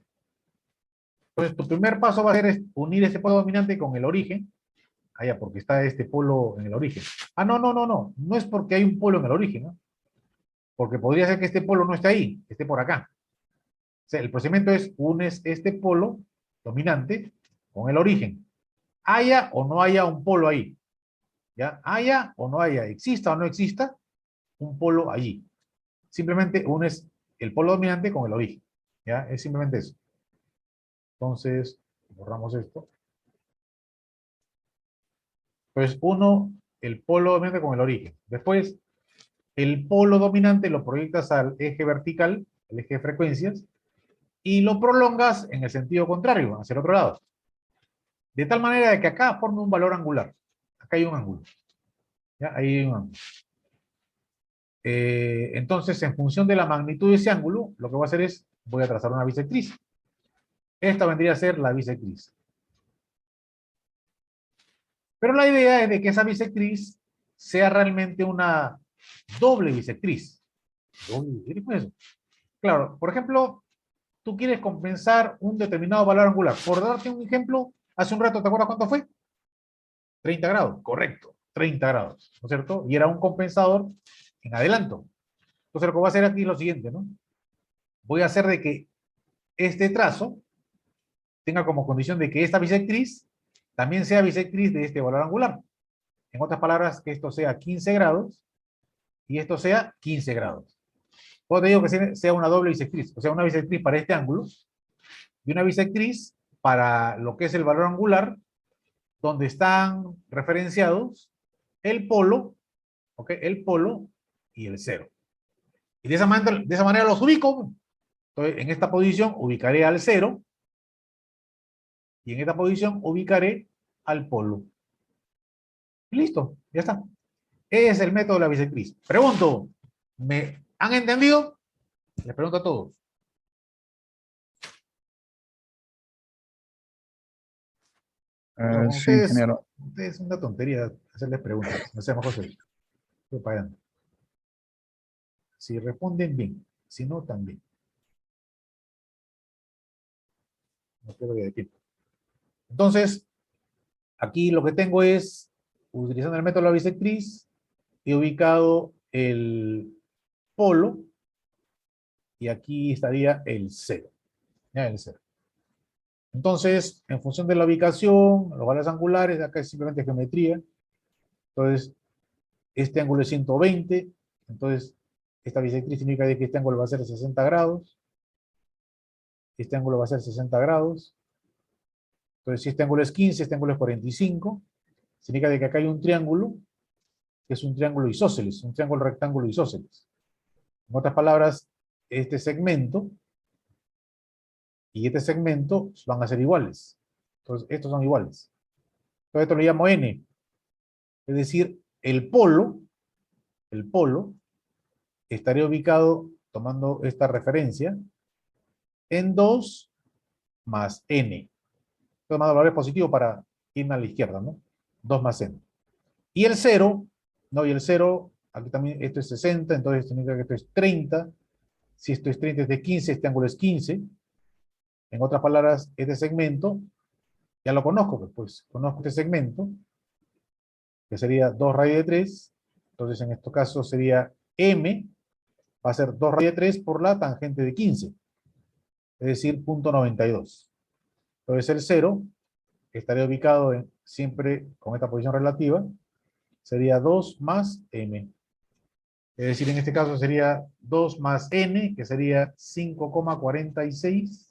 Entonces, tu primer paso va a ser unir ese polo dominante con el origen. Allá, porque está este polo en el origen. Ah, no, no, no, no. No es porque hay un polo en el origen, ¿no? Porque podría ser que este polo no esté ahí, esté por acá. O sea, el procedimiento es unes este polo dominante con el origen. Haya o no haya un polo ahí. ¿Ya? Haya o no haya, exista o no exista un polo allí. Simplemente unes el polo dominante con el origen. ¿Ya? Es simplemente eso. Entonces, borramos esto. Pues uno, el polo dominante con el origen. Después, el polo dominante lo proyectas al eje vertical, el eje de frecuencias, y lo prolongas en el sentido contrario, hacia el otro lado. De tal manera de que acá forme un valor angular. Acá hay un ángulo. ¿Ya? Ahí hay un ángulo. Entonces, en función de la magnitud de ese ángulo, lo que voy a hacer es, voy a trazar una bisectriz. Esta vendría a ser la bisectriz. Pero la idea es de que esa bisectriz sea realmente una doble bisectriz. ¿Doble bisectriz con eso? Claro, por ejemplo, tú quieres compensar un determinado valor angular. Por darte un ejemplo, hace un rato, ¿te acuerdas cuánto fue? 30 grados, correcto, 30 grados, ¿no es cierto? Y era un compensador en adelanto. Entonces lo que voy a hacer aquí es lo siguiente, ¿no? Voy a hacer de que este trazo tenga como condición de que esta bisectriz también sea bisectriz de este valor angular. En otras palabras, que esto sea 15 grados y esto sea 15 grados. Pues te digo que sea una doble bisectriz, o sea, una bisectriz para este ángulo y una bisectriz para lo que es el valor angular, donde están referenciados el polo, ¿ok? El polo y el cero. Y de esa manera los ubico. Entonces, en esta posición ubicaré al cero y en esta posición ubicaré al polo. Y listo, ya está. Es el método de la bisectriz. Pregunto, ¿me han entendido? Les pregunto a todos. Bueno, con Sí, ustedes, ingeniero. es una tontería hacerles preguntas. No seamos José. Estoy pagando. Si responden bien, si no, también. No creo que de tiempo. Entonces, aquí lo que tengo es, utilizando el método de la bisectriz, he ubicado el polo y aquí estaría el cero. Ya, el cero. Entonces, en función de la ubicación, los valores angulares, acá es simplemente geometría. Entonces, este ángulo es 120. Entonces, esta bisectriz significa que este ángulo va a ser 60 grados. Este ángulo va a ser 60 grados. Entonces, si este ángulo es 15, este ángulo es 45. Significa que acá hay un triángulo, que es un triángulo isósceles, un triángulo rectángulo isósceles. En otras palabras, este segmento y este segmento van a ser iguales. Entonces, estos son iguales. Entonces, esto lo llamo N. Es decir, el polo, estaría ubicado, tomando esta referencia, en 2 más N. Tomando valores positivos para irme a la izquierda, ¿no? 2 más N. Y el 0, no, y el 0, aquí también esto es 60, entonces significa que esto es 30. Si esto es 30, es de 15, este ángulo es 15. En otras palabras, este segmento, ya lo conozco, pues conozco este segmento, que sería 2 raíz de 3. Entonces, en este caso sería M, va a ser 2 raíz de 3 por la tangente de 15, es decir, punto 92. Entonces, el 0 estaría ubicado siempre con esta posición relativa, sería 2 más M. Es decir, en este caso sería 2 más N, que sería 5,46,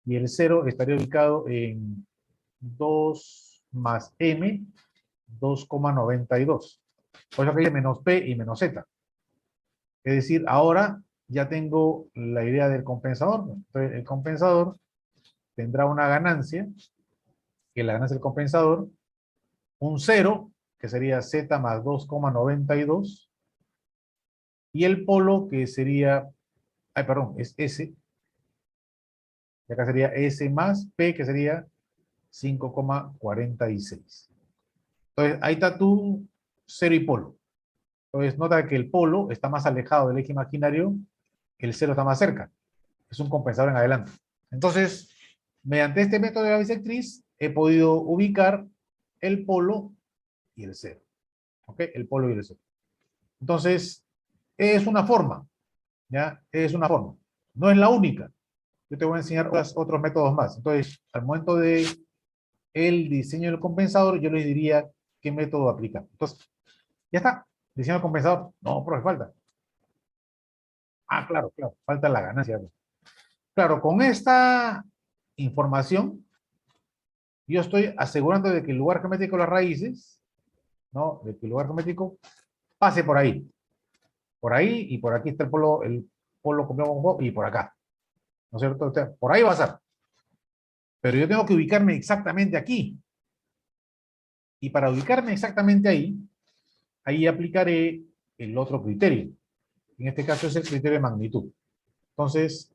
y el 0 estaría ubicado en 2 más M, 2,92. Por eso que dice menos P y menos Z. Es decir, ahora ya tengo la idea del compensador. Entonces, el compensador tendrá una ganancia, que es la ganancia del compensador, un 0, que sería Z más 2,92, y el polo, que sería, ay, perdón, es S, y acá sería S más P, que sería 5,46. Entonces, ahí está tu 0 y polo. Entonces, nota que el polo está más alejado del eje imaginario, el 0 está más cerca. Es un compensador en adelante. Entonces, mediante este método de la bisectriz, he podido ubicar el polo y el 0. ¿Ok? El polo y el 0. Entonces, es una forma. ¿Ya? Es una forma. No es la única. Yo te voy a enseñar otros métodos más. Entonces, al momento de el diseño del compensador, yo les diría qué método aplicar. Entonces, ya está. Diseño del compensador. No, profe, falta. Ah, claro, claro. Falta la ganancia. Claro, con esta información, yo estoy asegurando de que el lugar geométrico de las raíces, ¿no? De que el lugar geométrico pase por ahí. Por ahí y por aquí está el polo complejo y por acá. ¿No es cierto? O sea, por ahí va a ser. Pero yo tengo que ubicarme exactamente aquí. Y para ubicarme exactamente ahí, ahí aplicaré el otro criterio. En este caso es el criterio de magnitud. Entonces,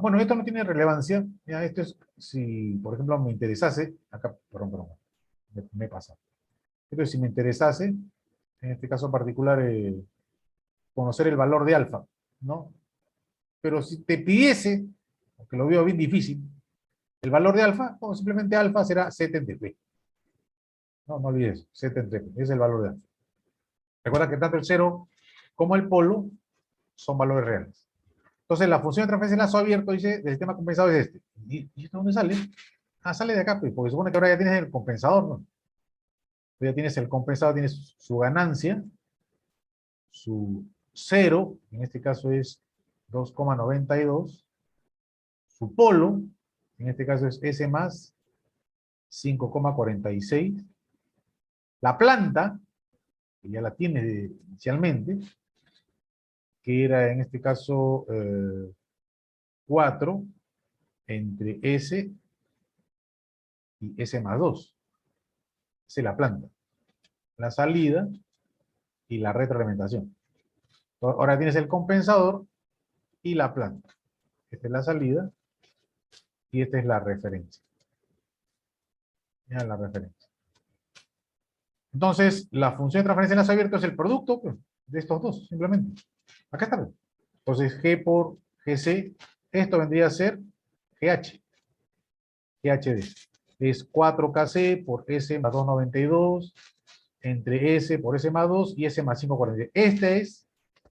Bueno, esto no tiene relevancia. Ya, esto es, si por ejemplo me interesase, acá, perdón, me pasa. Esto es si me interesase, en este caso particular, conocer el valor de alfa, ¿no? Pero si te pidiese, aunque lo veo bien difícil, el valor de alfa, o simplemente alfa será Z entre P. No, no olvides, Z entre P, es el valor de alfa. Recuerda que tanto el cero como el polo son valores reales. Entonces, la función de transferencia de lazo abierto dice, del sistema compensado es este. ¿Y esto dónde sale? Sale de acá, pues, porque supone que ahora ya tienes el compensador, ¿no? Ya tienes el compensado, tienes su ganancia, su cero, en este caso es 2,92, su polo, en este caso es S más 5,46, la planta, que ya la tienes inicialmente, que era en este caso 4 entre S y S más 2. Esa es la planta. La salida y la retroalimentación. Ahora tienes el compensador y la planta. Esta es la salida y esta es la referencia. Ya la referencia. Entonces, la función de transferencia de enlace abierto es el producto pues, de estos dos, simplemente. Acá está. Pues. Entonces, G por GC, esto vendría a ser GH. GHD. Es 4KC por S más 292 entre S por S más 2 y S más 540. Esta es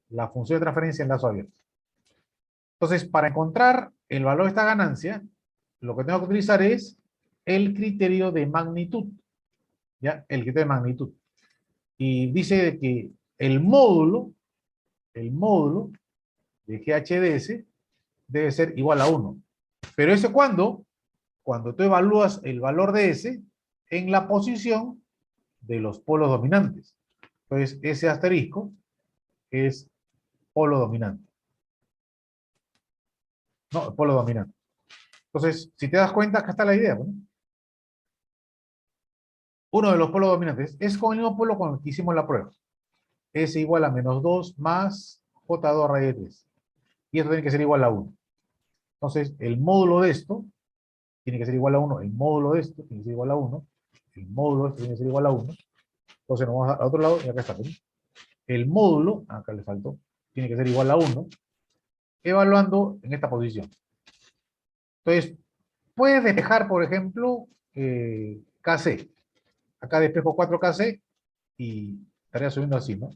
la función de transferencia en lazo abierto. Entonces, para encontrar el valor de esta ganancia, lo que tengo que utilizar es el criterio de magnitud. ¿Ya? El criterio de magnitud. Y dice que el módulo de GHDS debe ser igual a 1. Pero ¿eso cuándo? Cuando tú evalúas el valor de S en la posición de los polos dominantes. Entonces, ese asterisco es polo dominante. No, polo dominante. Entonces, si te das cuenta, acá está la idea. ¿No? Uno de los polos dominantes es con el mismo polo con el que hicimos la prueba. S igual a menos 2 más J2 raíz de 3. Y esto tiene que ser igual a 1. Entonces, el módulo de esto tiene que ser igual a 1. El módulo de esto tiene que ser igual a 1. El módulo de esto tiene que ser igual a 1. Entonces, nos vamos al otro lado y acá está. ¿Sí? El módulo, acá le faltó, tiene que ser igual a 1, evaluando en esta posición. Entonces, puedes despejar, por ejemplo, KC. Acá despejo 4KC y estaría subiendo así, ¿no?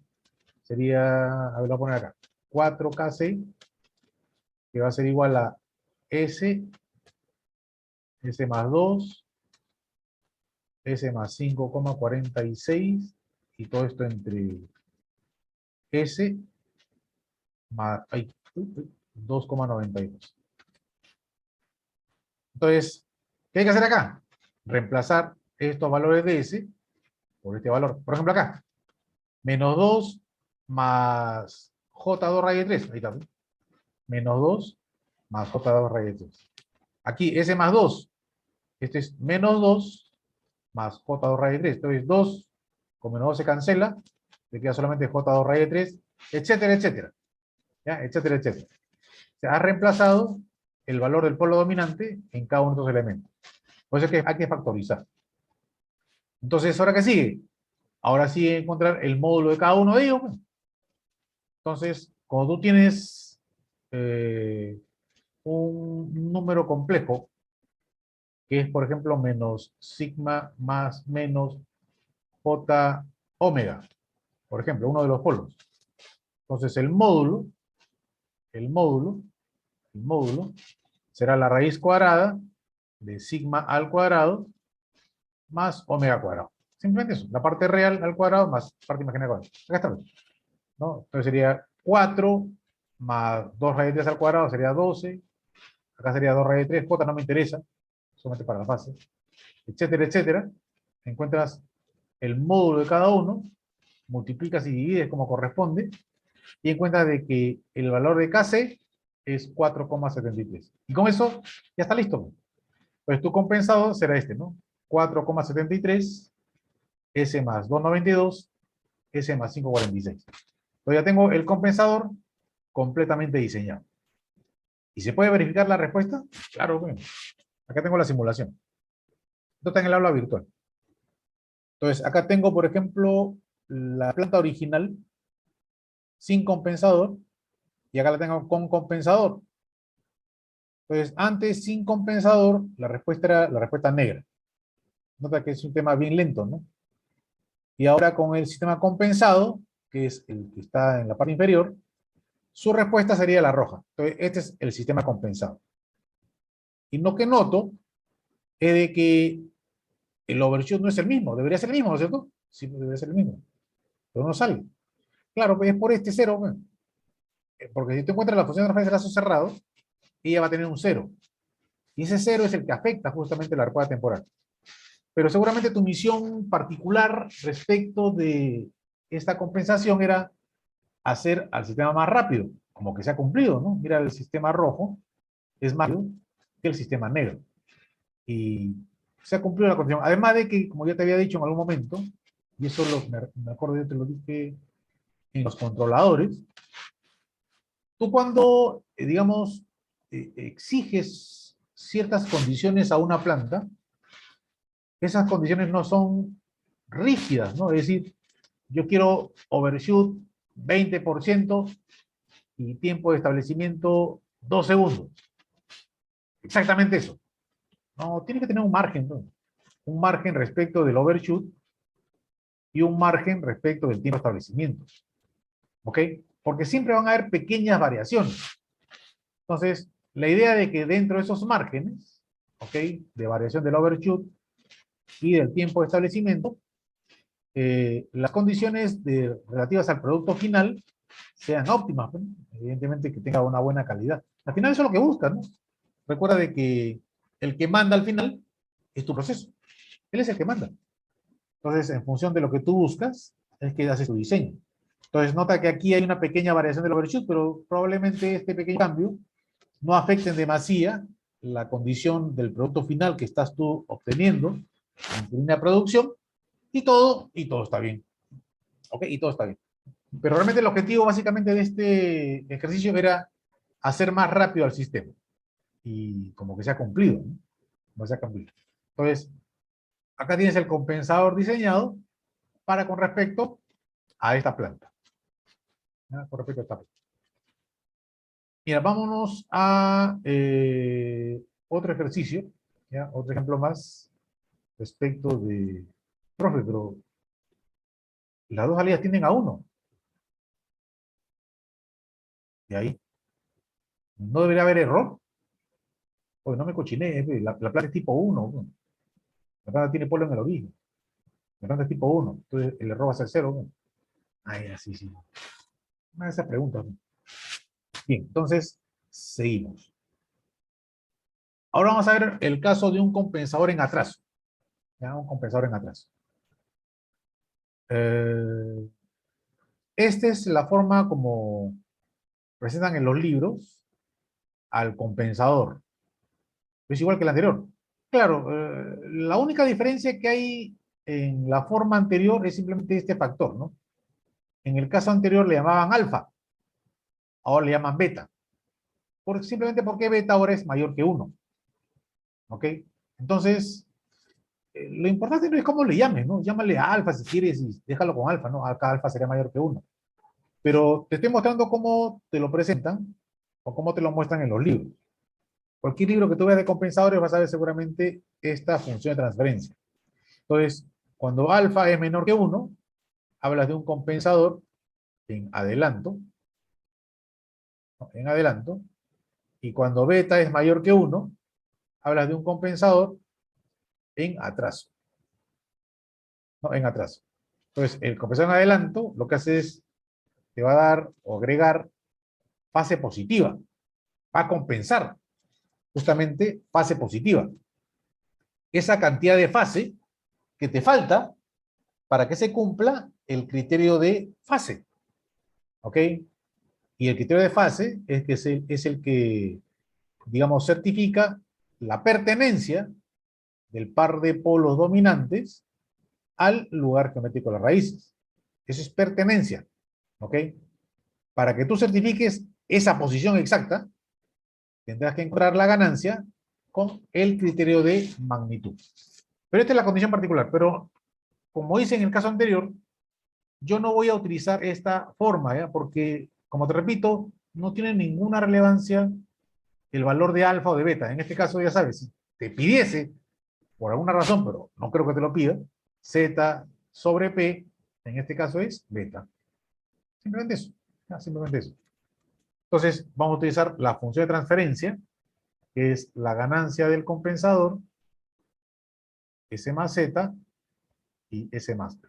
Sería, a ver, lo voy a poner acá. 4KC, que va a ser igual a S, S más 2, S más 5,46, y todo esto entre S más 2,92. Entonces, ¿qué hay que hacer acá? Reemplazar estos valores de S por este valor. Por ejemplo, acá, menos 2 más J2 raíz de 3. Ahí está. Menos 2 más J2 raíz de 3. Aquí, S más 2. Este es menos 2 más J2 raíz de 3. Entonces, 2 con menos 2 se cancela. Le queda solamente J2 raíz de 3, etcétera, etcétera. ¿Ya? Etcétera, etcétera. Se ha reemplazado el valor del polo dominante en cada uno de estos elementos. Por eso es que hay que factorizar. Entonces, ¿ahora qué sigue? Ahora sí encontrar el módulo de cada uno de ellos. Entonces, cuando tú tienes un número complejo, que es, por ejemplo, menos sigma más menos j omega, por ejemplo, uno de los polos. Entonces, el módulo, el módulo, será la raíz cuadrada de sigma al cuadrado más omega cuadrado. Simplemente eso, la parte real al cuadrado más parte imaginaria al cuadrado. Acá está. ¿No? Entonces sería 4 más 2 raíz de 3 al cuadrado sería 12. Acá sería 2 raíz de 3. J no me interesa, solamente para la fase. Etcétera, etcétera. Encuentras el módulo de cada uno, multiplicas y divides como corresponde, y encuentras de que el valor de KC es 4,73. Y con eso ya está listo. Pues tu compensado será este, ¿no? 4,73, S más 2,92, S más 5,46. Entonces ya tengo el compensador completamente diseñado. ¿Y se puede verificar la respuesta? Claro, bueno. Acá tengo la simulación. Esto está en el aula virtual. Entonces, acá tengo, por ejemplo, la planta original sin compensador y acá la tengo con compensador. Entonces, antes sin compensador, la respuesta era la respuesta negra. Nota que es un tema bien lento, ¿no? Y ahora con el sistema compensado, que es el que está en la parte inferior, su respuesta sería la roja. Entonces, este es el sistema compensado. Y lo que noto es de que el overshoot no es el mismo. Debería ser el mismo, ¿no es cierto? Sí, debería ser el mismo. Pero no sale. Claro, pues es por este cero, bueno, porque si tú encuentras la función de referencia de lazo cerrado, ella va a tener un cero. Y ese cero es el que afecta justamente la arcuada temporal. Pero seguramente tu misión particular respecto de esta compensación era hacer al sistema más rápido, como que se ha cumplido, ¿no? Mira, el sistema rojo es más rápido que el sistema negro. Y se ha cumplido la condición. Además de que, como ya te había dicho en algún momento, y eso me acuerdo, yo te lo dije en los controladores, tú cuando, digamos, exiges ciertas condiciones a una planta, esas condiciones no son rígidas, ¿no? Es decir, yo quiero overshoot 20% y tiempo de establecimiento 2 segundos. Exactamente eso. No, tiene que tener un margen, ¿no? Un margen respecto del overshoot y un margen respecto del tiempo de establecimiento. ¿Ok? Porque siempre van a haber pequeñas variaciones. Entonces, la idea de que dentro de esos márgenes, ¿ok? De variación del overshoot y del tiempo de establecimiento, las condiciones relativas al producto final sean óptimas, ¿no? Evidentemente que tenga una buena calidad. Al final eso es lo que buscan, ¿no? Recuerda de que el que manda al final es tu proceso. Él es el que manda. Entonces, en función de lo que tú buscas, es que haces tu diseño. Entonces, nota que aquí hay una pequeña variación del overshoot, pero probablemente este pequeño cambio no afecte en demasía la condición del producto final que estás tú obteniendo en tu línea de producción y todo está bien. ¿Ok? Y todo está bien. Pero realmente el objetivo básicamente de este ejercicio era hacer más rápido al sistema. Y como que se ha cumplido, ¿no? No se ha cumplido. Entonces, acá tienes el compensador diseñado para con respecto a esta planta. ¿Ya? Con respecto a esta planta. Mira, vámonos a otro ejercicio, ¿ya? Otro ejemplo más respecto de, profe, pero las dos salidas tienden a uno. Y ahí no debería haber error. Oye, no me cochiné, la planta es tipo 1. ¿No? La planta tiene polo en el origen. La planta es tipo 1. Entonces el error va a ser 0. ¿No? Ay, así, sí. Una de esas preguntas. ¿No? Bien, entonces seguimos. Ahora vamos a ver el caso de un compensador en atraso. ¿Ya? Un compensador en atraso. Esta es la forma como presentan en los libros al compensador. Es igual que el anterior. Claro, la única diferencia que hay en la forma anterior es simplemente este factor, ¿no? En el caso anterior le llamaban alfa, ahora le llaman beta. Simplemente porque beta ahora es mayor que 1. ¿Ok? Entonces, lo importante no es cómo le llames, ¿no? Llámale a alfa si quieres y déjalo con alfa, ¿no? Acá alfa sería mayor que 1. Pero te estoy mostrando cómo te lo presentan o cómo te lo muestran en los libros. Cualquier libro que tú veas de compensadores vas a ver seguramente esta función de transferencia. Entonces, cuando alfa es menor que 1, hablas de un compensador en adelanto, ¿no? En adelanto, y cuando beta es mayor que 1, hablas de un compensador en atraso, ¿no? En atraso. Entonces, el compensador en adelanto lo que hace es, te va a dar o agregar fase positiva, va a compensar justamente fase positiva. Esa cantidad de fase que te falta para que se cumpla el criterio de fase. ¿Ok? Y el criterio de fase es el que, digamos, certifica la pertenencia del par de polos dominantes al lugar geométrico de las raíces. Eso es pertenencia. ¿Ok? Para que tú certifiques esa posición exacta, tendrás que encontrar la ganancia con el criterio de magnitud. Pero esta es la condición particular. Pero, como hice en el caso anterior, yo no voy a utilizar esta forma, ¿ya? Porque, como te repito, no tiene ninguna relevancia el valor de alfa o de beta. En este caso, ya sabes, si te pidiese, por alguna razón, pero no creo que te lo pida, z sobre p, en este caso es beta. Simplemente eso. ¿Ya? Simplemente eso. Entonces, vamos a utilizar la función de transferencia, que es la ganancia del compensador, S más Z y S más P.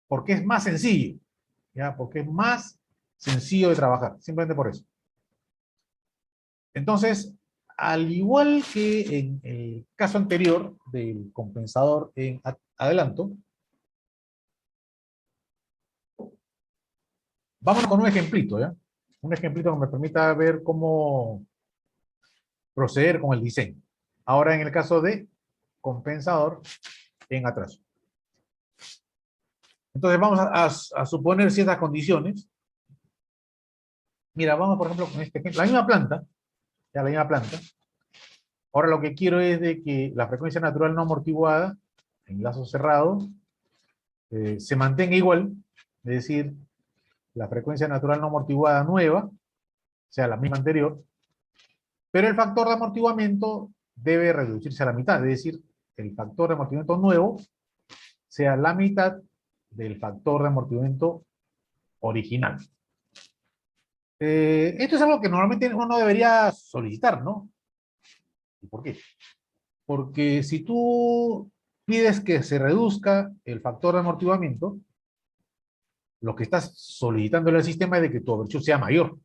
Porque es más sencillo, ¿ya? Porque es más sencillo de trabajar, simplemente por eso. Entonces, al igual que en el caso anterior del compensador en adelanto, vámonos con un ejemplito, ¿ya? Un ejemplito que me permita ver cómo proceder con el diseño. Ahora en el caso de compensador en atraso. Entonces vamos a suponer ciertas condiciones. Mira, vamos por ejemplo con este ejemplo. La misma planta, ya la misma planta. Ahora lo que quiero es de que la frecuencia natural no amortiguada en lazo cerrado se mantenga igual, es decir, la frecuencia natural no amortiguada nueva, sea la misma anterior, pero el factor de amortiguamiento debe reducirse a la mitad, es decir, el factor de amortiguamiento nuevo sea la mitad del factor de amortiguamiento original. Esto es algo que normalmente uno debería solicitar, ¿no? ¿Y por qué? Porque si tú pides que se reduzca el factor de amortiguamiento, lo que estás solicitando al sistema es de que tu overshoot sea mayor.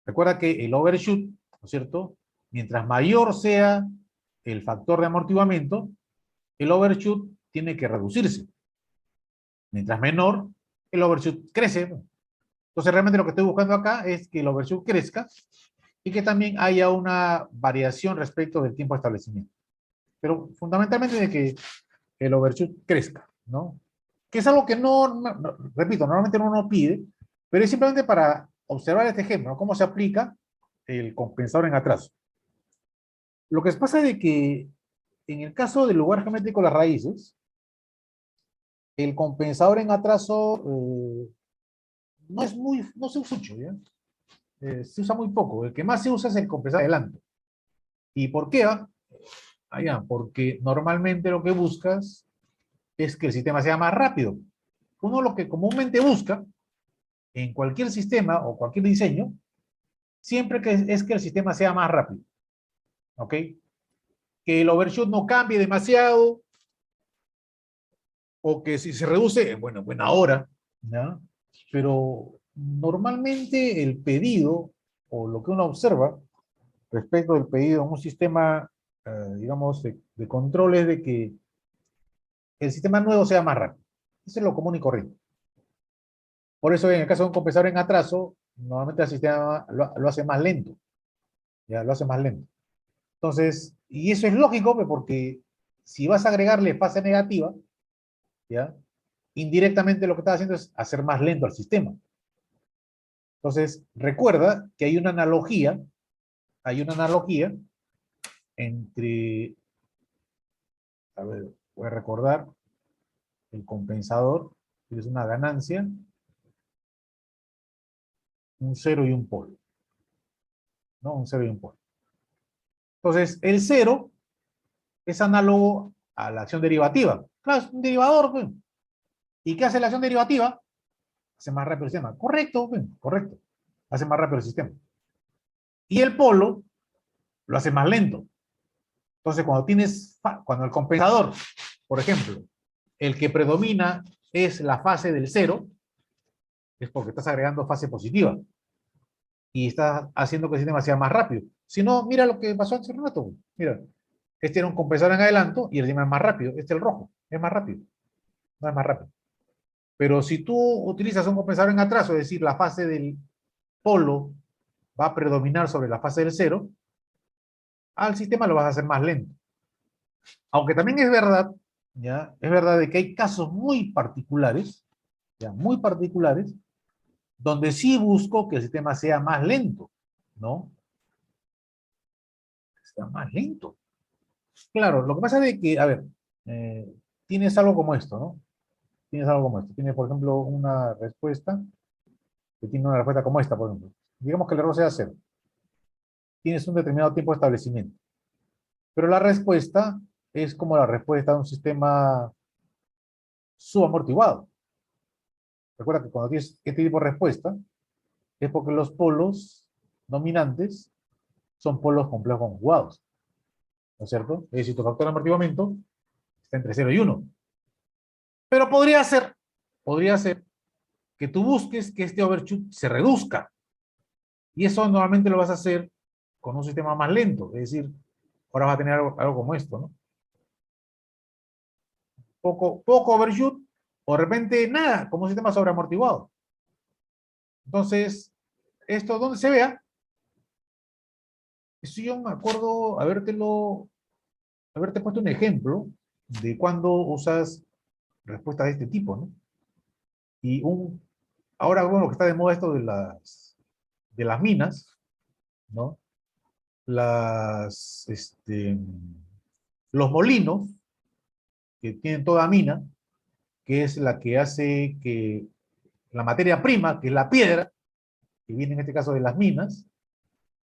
Recuerda que el overshoot, ¿no es cierto? Mientras mayor sea el factor de amortiguamiento, el overshoot tiene que reducirse. Mientras menor, el overshoot crece. Entonces, realmente lo que estoy buscando acá es que el overshoot crezca y que también haya una variación respecto del tiempo de establecimiento. Pero fundamentalmente de que el overshoot crezca, ¿no? Que es algo que repito, normalmente uno no pide, pero es simplemente para observar este ejemplo, ¿no? Cómo se aplica el compensador en atraso. Lo que pasa es de que en el caso del lugar geométrico de las raíces, el compensador en atraso no se usa mucho, ¿ya? Se usa muy poco. El que más se usa es el compensador adelante. ¿Y por qué? Porque normalmente lo que buscas es que el sistema sea más rápido. Uno lo que comúnmente busca en cualquier sistema o cualquier diseño, siempre es que el sistema sea más rápido. ¿Ok? Que el overshoot no cambie demasiado, o que si se reduce, bueno, buena hora, ¿ya? Pero normalmente el pedido, o lo que uno observa respecto del pedido en un sistema, digamos, de control es de que el sistema nuevo sea más rápido. Eso es lo común y corriente. Por eso en el caso de un compensador en atraso, normalmente el sistema lo hace más lento. Ya, lo hace más lento. Entonces, y eso es lógico porque si vas a agregarle fase negativa, ¿ya? Indirectamente lo que estás haciendo es hacer más lento al sistema. Entonces, recuerda que hay una analogía entre, a ver, voy a recordar, el compensador, que es una ganancia, un cero y un polo, ¿no? Un cero y un polo. Entonces, el cero es análogo a la acción derivativa. Claro, es un derivador, pues. ¿Y qué hace la acción derivativa? Hace más rápido el sistema. Correcto, pues, correcto. Hace más rápido el sistema. Y el polo lo hace más lento. Entonces, cuando el compensador, por ejemplo, el que predomina es la fase del cero, es porque estás agregando fase positiva y estás haciendo que el sistema sea más rápido. Si no, mira lo que pasó hace un rato. Mira, este era un compensador en adelanto y el sistema es más rápido. Este es el rojo, es más rápido. No es más rápido. Pero si tú utilizas un compensador en atraso, es decir, la fase del polo va a predominar sobre la fase del cero, al sistema lo vas a hacer más lento. Aunque también es verdad, ¿ya? Es verdad de que hay casos muy particulares, ¿ya? Muy particulares, donde sí busco que el sistema sea más lento. ¿no? Está más lento. Claro, lo que pasa es de que, a ver, tienes algo como esto, ¿no? Tienes algo como esto. Tienes, por ejemplo, una respuesta que tiene una respuesta como esta, por ejemplo. Digamos que el error sea cero. Tienes un determinado tiempo de establecimiento. Pero la respuesta es como la respuesta de un sistema subamortiguado. Recuerda que cuando tienes este tipo de respuesta, es porque los polos dominantes son polos complejos conjugados, ¿no es cierto? Es decir, tu factor de amortiguamiento está entre 0 y 1. Pero podría ser que tú busques que este overshoot se reduzca. Y eso normalmente lo vas a hacer con un sistema más lento. Es decir, ahora vas a tener algo como esto, ¿no? Poco overshoot, o de repente nada, como un sistema sobreamortiguado. Entonces, esto donde se vea, eso yo me acuerdo haberte puesto un ejemplo de cuando usas respuestas de este tipo, ¿no? Y ahora, bueno, que está de moda esto de las minas, ¿no? Los molinos, que tienen toda mina, que es la que hace que la materia prima, que es la piedra, que viene en este caso de las minas,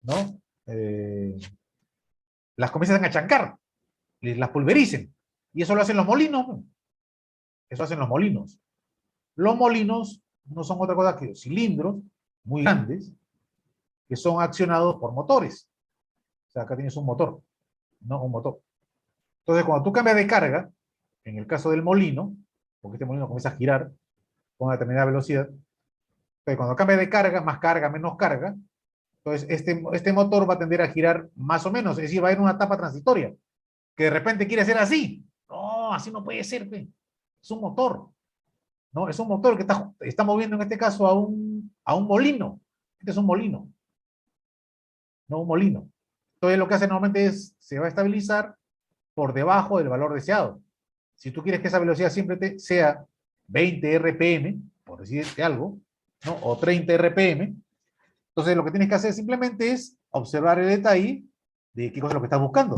¿no? Las comienzan a chancar, las pulvericen. Y eso lo hacen los molinos, ¿no? Eso hacen los molinos. Los molinos no son otra cosa que cilindros muy grandes que son accionados por motores. O sea, acá tienes un motor, ¿no? Un motor. Entonces, cuando tú cambias de carga, en el caso del molino, porque este molino comienza a girar con una determinada velocidad, entonces cuando cambia de carga, más carga, menos carga, entonces este motor va a tender a girar más o menos, es decir, va a ir en una etapa transitoria, que de repente quiere ser así. No, así no puede ser, pe. Es un motor, ¿no? Es un motor que está moviendo en este caso a un molino. Este es un molino, no un molino. Entonces lo que hace normalmente es, se va a estabilizar por debajo del valor deseado. Si tú quieres que esa velocidad siempre sea 20 RPM, por decirte algo, ¿no? O 30 RPM, entonces lo que tienes que hacer simplemente es observar el detalle de qué cosa es lo que estás buscando.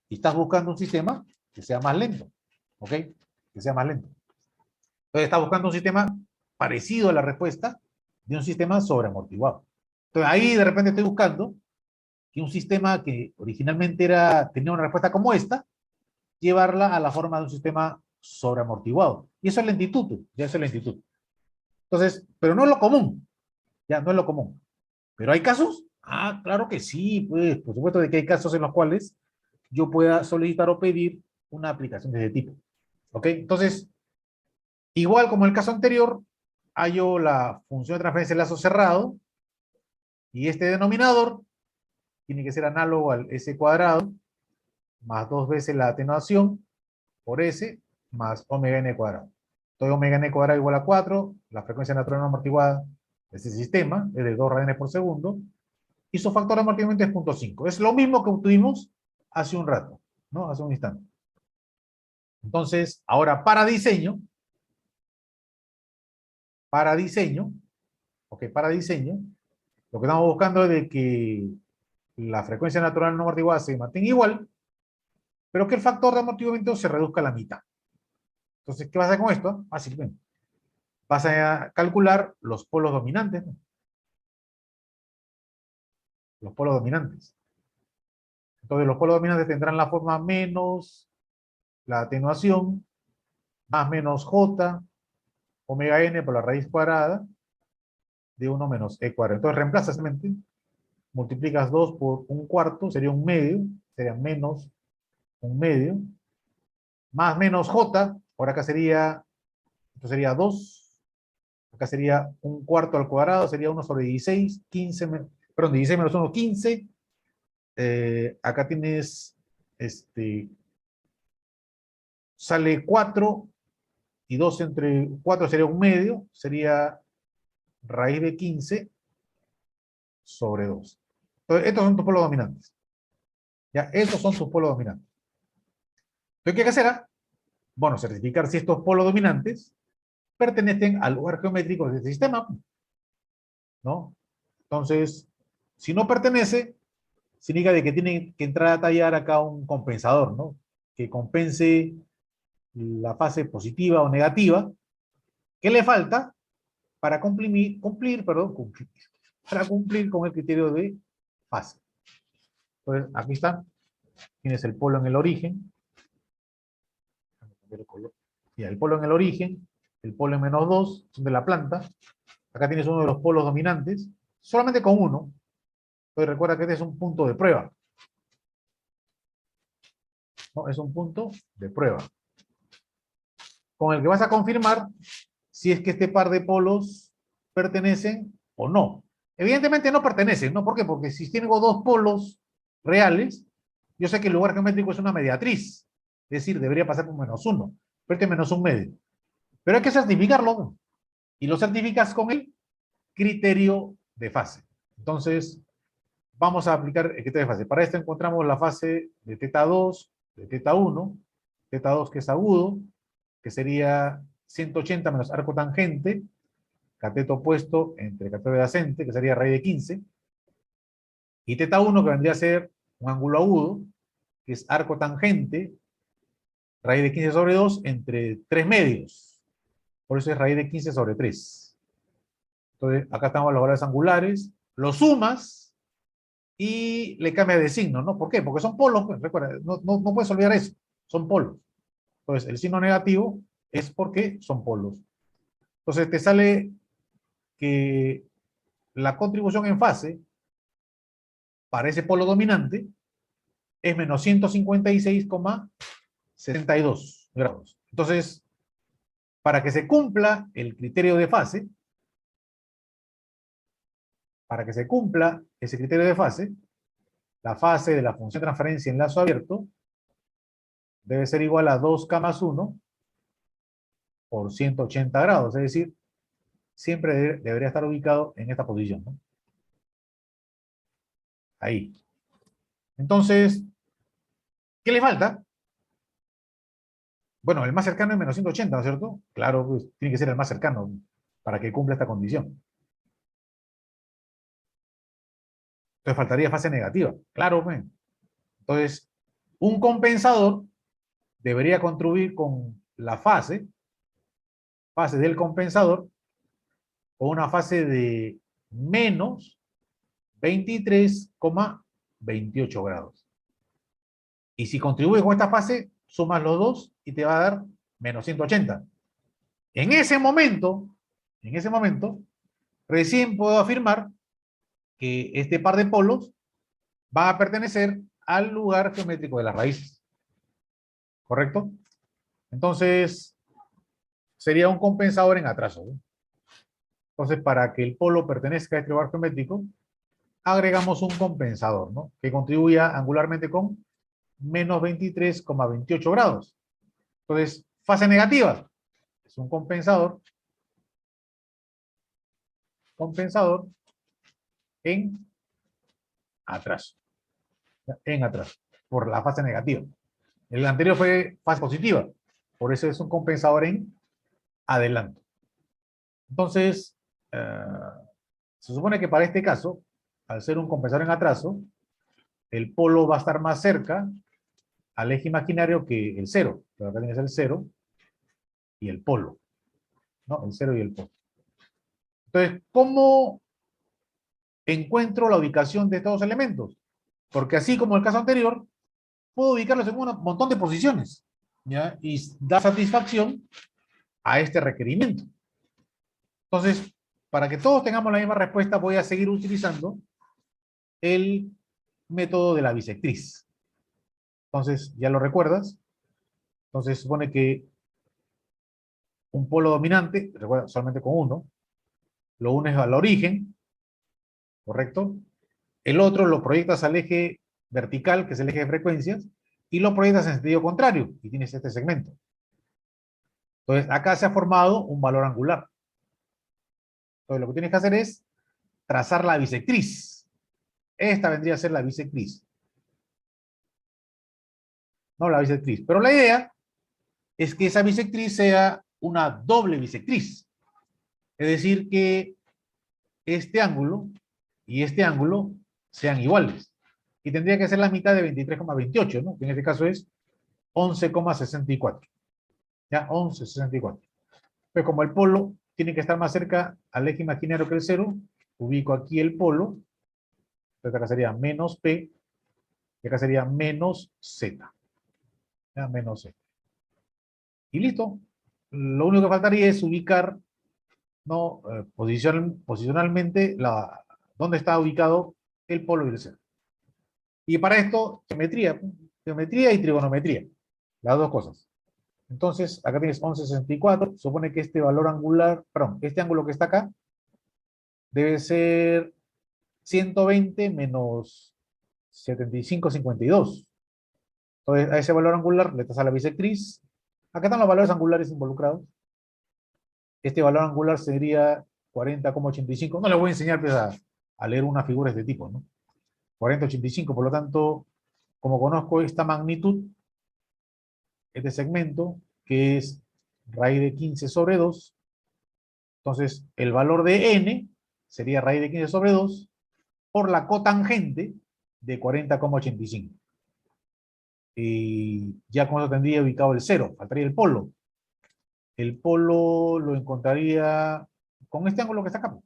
Y estás buscando un sistema que sea más lento, ¿ok? Que sea más lento. Entonces estás buscando un sistema parecido a la respuesta de un sistema sobreamortiguado. Entonces ahí de repente estoy buscando que un sistema que originalmente tenía una respuesta como esta, llevarla a la forma de un sistema sobreamortiguado. Y eso es lentitud, ya eso es lentitud. Entonces, pero no es lo común, ya no es lo común. ¿Pero hay casos? Ah, claro que sí, pues, por supuesto de que hay casos en los cuales yo pueda solicitar o pedir una aplicación de ese tipo. ¿Ok? Entonces, igual como en el caso anterior, hallo la función de transferencia de lazo cerrado y este denominador tiene que ser análogo al S cuadrado más 2 veces la atenuación por S más omega n cuadrado. Entonces, omega n cuadrado igual a 4, la frecuencia natural no amortiguada de este sistema es de 2 radianes por segundo, y su factor de amortiguamiento es 0.5. Es lo mismo que obtuvimos hace un rato, ¿no? Hace un instante. Entonces, ahora para diseño, ok, para diseño, lo que estamos buscando es de que la frecuencia natural no amortiguada se mantenga igual, pero que el factor de amortiguamiento se reduzca a la mitad. Entonces, ¿qué vas a hacer con esto? Fácil, bien. Vas a calcular los polos dominantes, ¿no? Los polos dominantes. Entonces, los polos dominantes tendrán la forma menos la atenuación, más menos j, omega n por la raíz cuadrada de 1 menos e cuadrado. Entonces, reemplazas simplemente, multiplicas 2 por un cuarto, sería un medio, sería menos un medio, más menos j, por acá sería, esto sería 2, acá sería un cuarto al cuadrado, sería 1 sobre 16, 15, perdón, 16 menos 1, 15, acá tienes, sale 4, y 2 entre 4 sería un medio, sería raíz de 15 sobre 2. Entonces, estos son tus polos dominantes. Ya, estos son tus polos dominantes. Entonces, ¿qué hay que hacer? Bueno, certificar si estos polos dominantes pertenecen al lugar geométrico de este sistema, ¿no? Entonces, Si no pertenece, significa de que tiene que entrar a tallar acá un compensador, ¿no? Que compense la fase positiva o negativa. ¿Qué le falta para para cumplir con el criterio de fase? Entonces, aquí está. Tienes el polo en el origen. Y el polo en el origen, el polo en -2, son de la planta. Acá tienes uno de los polos dominantes, solamente con uno. Entonces recuerda que este es un punto de prueba. ¿No? Es un punto de prueba. Con el que vas a confirmar si es que este par de polos pertenecen o no. Evidentemente no pertenecen, ¿no? ¿Por qué? Porque si tengo dos polos reales, yo sé que el lugar geométrico es una mediatriz. Es decir, debería pasar por -1. Pero este es -1 medio. Pero hay que certificarlo. Y lo certificas con el criterio de fase. Entonces, vamos a aplicar el criterio de fase. Para esto encontramos la fase de θ2, de θ1, θ2 que es agudo, que sería 180 menos arco tangente, cateto opuesto entre cateto adyacente, que sería raíz de 15, y θ1 que vendría a ser un ángulo agudo, que es arco tangente, raíz de 15 sobre 2 entre 3 medios. Por eso es raíz de 15 sobre 3. Entonces, acá estamos los valores angulares, lo sumas y le cambias de signo, ¿no? ¿Por qué? Porque son polos, pues, recuerda, no puedes olvidar eso, son polos. Entonces, el signo negativo es porque son polos. Entonces, te sale que la contribución en fase para ese polo dominante es menos 156,72 grados. Entonces, para que se cumpla el criterio de fase, para que se cumpla ese criterio de fase, la fase de la función de transferencia en lazo abierto debe ser igual a 2K más 1 por 180 grados, es decir, siempre debería estar ubicado en esta posición, ¿no? Ahí. Entonces, ¿qué le falta? Bueno, el más cercano es menos 180, ¿no es cierto? Claro, pues, tiene que ser el más cercano para que cumpla esta condición. Entonces faltaría fase negativa. Claro, pues. Entonces, un compensador debería contribuir con la fase del compensador, con una fase de menos 23,28 grados. Y si contribuye con esta fase, sumas los dos y te va a dar menos 180. En ese momento, recién puedo afirmar que este par de polos va a pertenecer al lugar geométrico de las raíces. ¿Correcto? Entonces, sería un compensador en atraso, ¿no? Entonces, para que el polo pertenezca a este lugar geométrico, agregamos un compensador, ¿no? Que contribuya angularmente con menos 23,28 grados. Entonces, fase negativa es un compensador en atraso, por la fase negativa. El anterior fue fase positiva, por eso es un compensador en adelanto. Entonces, se supone que para este caso, al ser un compensador en atraso, el polo va a estar más cerca al eje imaginario que el cero. Pero acá tienes el cero y el polo, ¿no? El cero y el polo. Entonces, ¿cómo encuentro la ubicación de estos dos elementos? Porque así como en el caso anterior, puedo ubicarlos en un montón de posiciones, ¿ya? Y da satisfacción a este requerimiento. Entonces, para que todos tengamos la misma respuesta, voy a seguir utilizando el método de la bisectriz. Entonces, ¿ya lo recuerdas? Entonces, supone que un polo dominante, recuerda, solamente con uno, lo unes al origen, ¿correcto? El otro lo proyectas al eje vertical, que es el eje de frecuencias, y lo proyectas en sentido contrario, y tienes este segmento. Entonces, acá se ha formado un valor angular. Entonces, lo que tienes que hacer es trazar la bisectriz. Esta vendría a ser la bisectriz. No la bisectriz. Pero la idea es que esa bisectriz sea una doble bisectriz. Es decir, que este ángulo y este ángulo sean iguales. Y tendría que ser la mitad de 23,28, ¿no? Que en este caso es 11,64. ¿Ya? 11,64. Pues como el polo tiene que estar más cerca al eje imaginario que el cero, ubico aquí el polo. Entonces acá sería menos P, y acá sería menos Z. ¿Ya? Menos Z. Y listo. Lo único que faltaría es ubicar, ¿no? Posicionalmente dónde está ubicado el polo y el cero. Y para esto, geometría y trigonometría. Las dos cosas. Entonces, acá tienes 11,64. Supone que este valor angular, perdón, este ángulo que está acá, debe ser 120 menos 75,52. Entonces, a ese valor angular le tasa la bisectriz. Acá están los valores angulares involucrados. Este valor angular sería 40,85. No le voy a enseñar pues, a leer una figura de este tipo, ¿no? 40,85. Por lo tanto, como conozco esta magnitud, este segmento, que es raíz de 15 sobre 2, entonces el valor de n sería raíz de 15 sobre 2 por la cotangente de 40,85. Y ya con eso tendría ubicado el cero, faltaría el polo. El polo lo encontraría con este ángulo que está acá.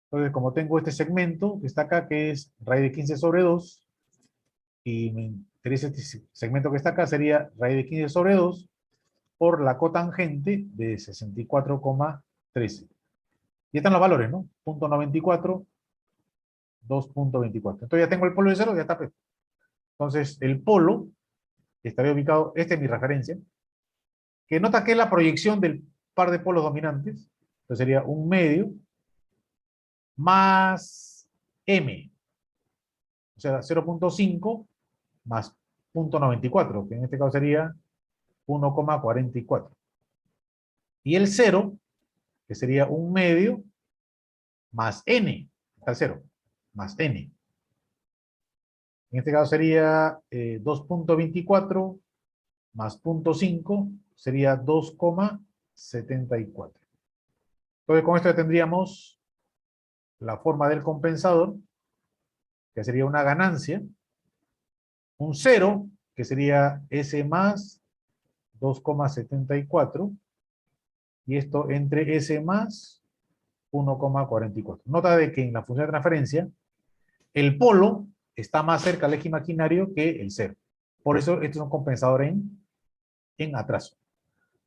Entonces, como tengo este segmento que está acá, que es raíz de 15 sobre 2, y me interesa este segmento que está acá, sería raíz de 15 sobre 2 por la cotangente de 64,13. Y están los valores, ¿no? 0,94, 2,24. Entonces ya tengo el polo de cero, ya está. Entonces, el polo estaría ubicado, esta es mi referencia, que nota que es la proyección del par de polos dominantes. Entonces sería un medio más m, o sea, 0,5 más 0,94, que en este caso sería 1,44. Y el 0, que sería un medio más n, está el 0, más n. En este caso sería 2,24 más 0,5 sería 2,74. Entonces con esto ya tendríamos la forma del compensador, que sería una ganancia, un 0, que sería S más 2,74, y esto entre S más 1,44. Nota de que en la función de transferencia, el polo está más cerca al eje imaginario que el 0. Por eso esto es un compensador en atraso.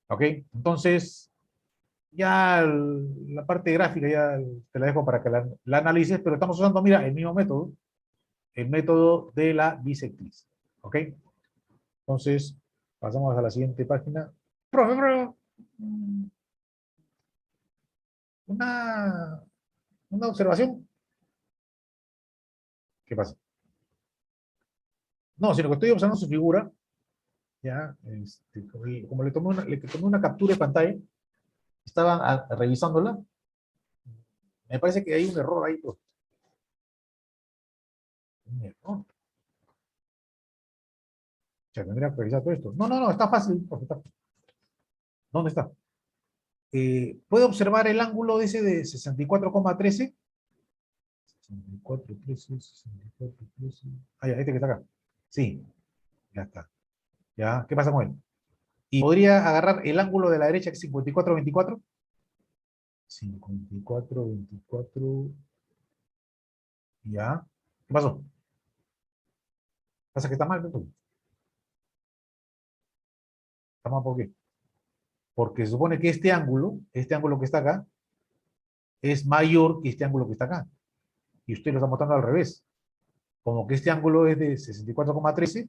¿Ok? Entonces, ya la parte gráfica ya te la dejo para que la analices, pero estamos usando, mira, el mismo método, el método de la bisectriz. ¿Ok? Entonces, pasamos a la siguiente página. Profe, una, una observación. ¿Qué pasa? No, sino que estoy observando su figura, ya, como le tomé una captura de pantalla, estaba revisándola, me parece que hay un error ahí, pues. Un error. Ya tendría que revisar todo esto. No, no, no, está fácil, profe, ¿dónde está? ¿Puede observar el ángulo ese de 64,13? 64,13, 64,13. Ah, ya, este que está acá. Sí, ya está. Ya, ¿qué pasa con él? Y podría agarrar el ángulo de la derecha, que es 54,24. 54,24. Ya. ¿Qué pasó? ¿Pasa que está mal, ¿no? ¿Está mal por qué? Porque se supone que este ángulo que está acá, es mayor que este ángulo que está acá. Y usted lo está mostrando al revés. Como que este ángulo es de 64,13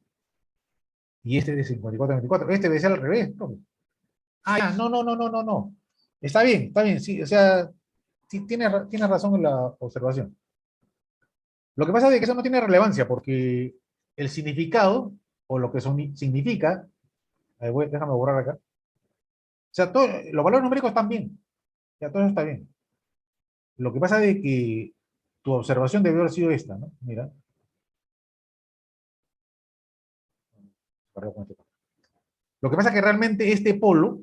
y este de 54,24. Este debe ser al revés, ¿no? Ah, ya, no, no, no, no, no, no. Está bien, sí, o sea, sí, tiene razón en la observación. Lo que pasa es que eso no tiene relevancia porque el significado, o lo que significa, déjame borrar acá. O sea, los valores numéricos están bien, ya todo eso está bien. Lo que pasa es que tu observación debe haber sido esta, ¿no? Mira. Lo que pasa es que realmente este polo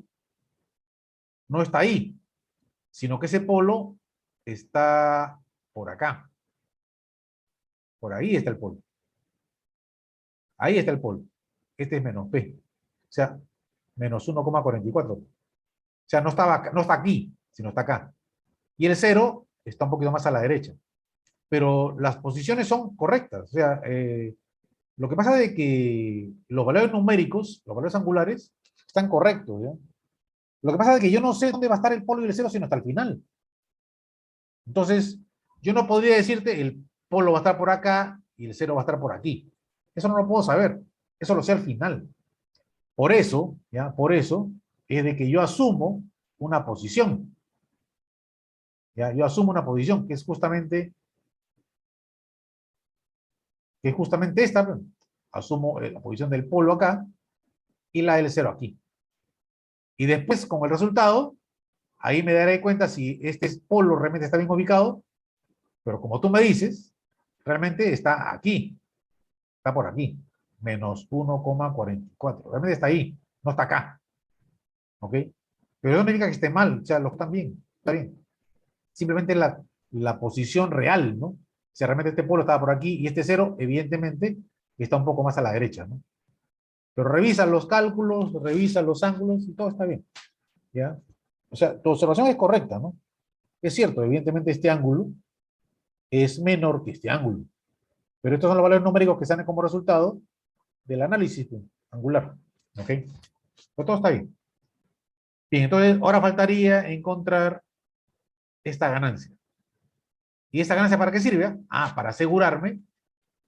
no está ahí, sino que ese polo está por acá. Por ahí está el polo. Ahí está el polo. Este es menos P. O sea, menos 1,44. O sea, no está aquí, sino está acá. Y el 0 está un poquito más a la derecha. Pero las posiciones son correctas. O sea, lo que pasa es que los valores numéricos, los valores angulares, están correctos, ¿ya? Lo que pasa es que yo no sé dónde va a estar el polo y el 0 sino hasta el final. Entonces, yo no podría decirte el polo va a estar por acá y el 0 va a estar por aquí. Eso no lo puedo saber. Eso lo sé al final. Por eso, ¿ya? Por eso es de que yo asumo una posición. ¿Ya? Yo asumo una posición que es justamente esta. Pues. Asumo la posición del polo acá y la del 0 aquí. Y después, con el resultado, ahí me daré cuenta si este polo realmente está bien ubicado, pero como tú me dices, realmente está aquí, está por aquí, menos 1,44. Realmente está ahí, no está acá. ¿Ok? Pero no me diga que esté mal, o sea, lo están bien, está bien. Simplemente la posición real, ¿no? Si realmente este polo estaba por aquí y este 0, evidentemente, está un poco más a la derecha, ¿no? Pero revisa los cálculos, revisa los ángulos y todo está bien, ¿ya? O sea, tu observación es correcta, ¿no? Es cierto, evidentemente este ángulo es menor que este ángulo, pero estos son los valores numéricos que salen como resultado del análisis angular, ¿ok? Pero todo está bien. Bien, entonces ahora faltaría encontrar esta ganancia. ¿Y esta ganancia para qué sirve? Ah, para asegurarme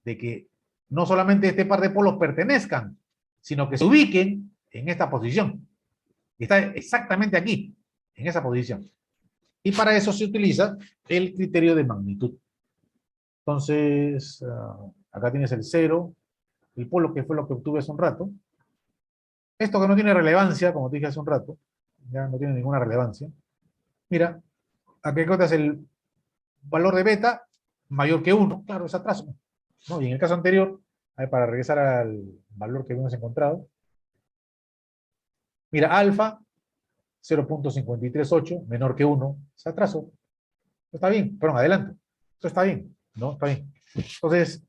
de que no solamente este par de polos pertenezcan, sino que se ubiquen en esta posición. Y está exactamente aquí, en esa posición. Y para eso se utiliza el criterio de magnitud. Entonces, acá tienes el 0, el polo que fue lo que obtuve hace un rato. Esto que no tiene relevancia, como te dije hace un rato, ya no tiene ninguna relevancia. Mira, aquí encuentras el valor de beta mayor que 1. Claro, es atraso. ¿No? Y en el caso anterior, para regresar al valor que hemos encontrado, mira, alfa 0,538 menor que 1, es atraso. Está bien, perdón, adelante. Esto está bien, ¿no? Está bien. Entonces,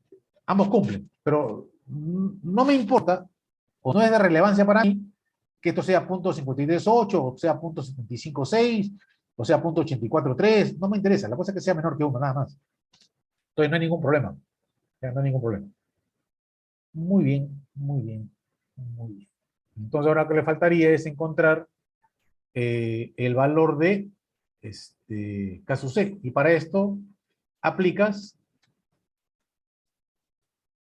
ambos cumplen, pero no me importa, o no es de relevancia para mí, que esto sea 0,538, o sea 0,756, o sea 0,843, no me interesa, la cosa es que sea menor que 1, nada más. Entonces no hay ningún problema, ya no hay ningún problema. Muy bien, muy bien, muy bien. Entonces ahora lo que le faltaría es encontrar el valor de caso C. Y para esto aplicas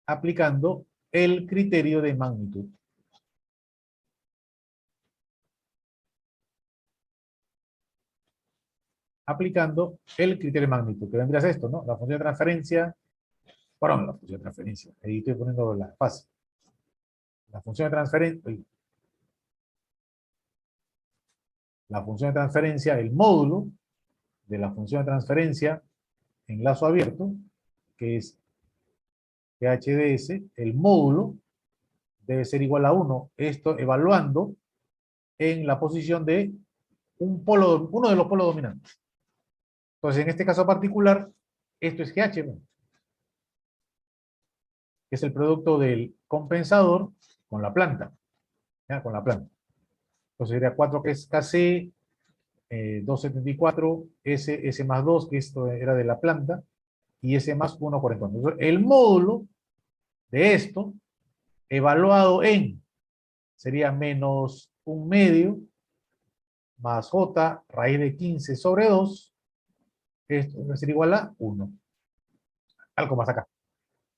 aplicando el criterio de magnitud. Aplicando el criterio de magnitud, que vendría a ser esto, ¿no? La función de transferencia, perdón, la función de transferencia, ahí estoy poniendo la fase. La función de transferencia, el módulo de la función de transferencia en lazo abierto, que es PHDS, el módulo debe ser igual a 1, esto evaluando en la posición de uno de los polos dominantes. Entonces, en este caso particular, esto es GH, ¿no? Que es el producto del compensador con la planta, ¿ya? Con la planta. Entonces sería 4 que es KC, 274, S más 2, que esto era de la planta, y S más 1,41. Entonces, el módulo de esto, evaluado en, sería menos 1/2 más J raíz de 15 sobre 2, esto debe ser igual a 1. Algo más acá.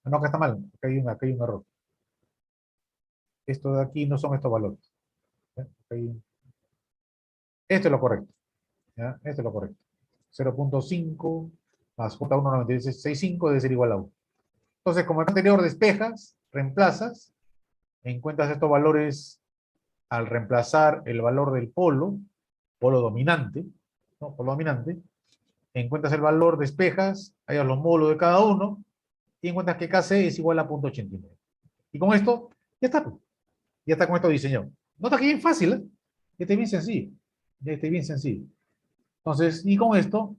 No, acá está mal, acá hay un error. Esto de aquí no son estos valores. ¿Ya? Esto es lo correcto. ¿Ya? Esto es lo correcto. 0,5 más J1,9665 debe ser igual a 1. Entonces, como el anterior despejas, reemplazas, encuentras estos valores al reemplazar el valor del polo dominante, ¿no? Polo dominante, encuentras el valor, despejas, hallas los módulos de cada uno, y encuentras que KC es igual a 0,89. Y con esto, ya está. Ya está con esto diseñado. Nota que bien fácil, ¿eh? Este es bien sencillo. Este es bien sencillo. Entonces, y con esto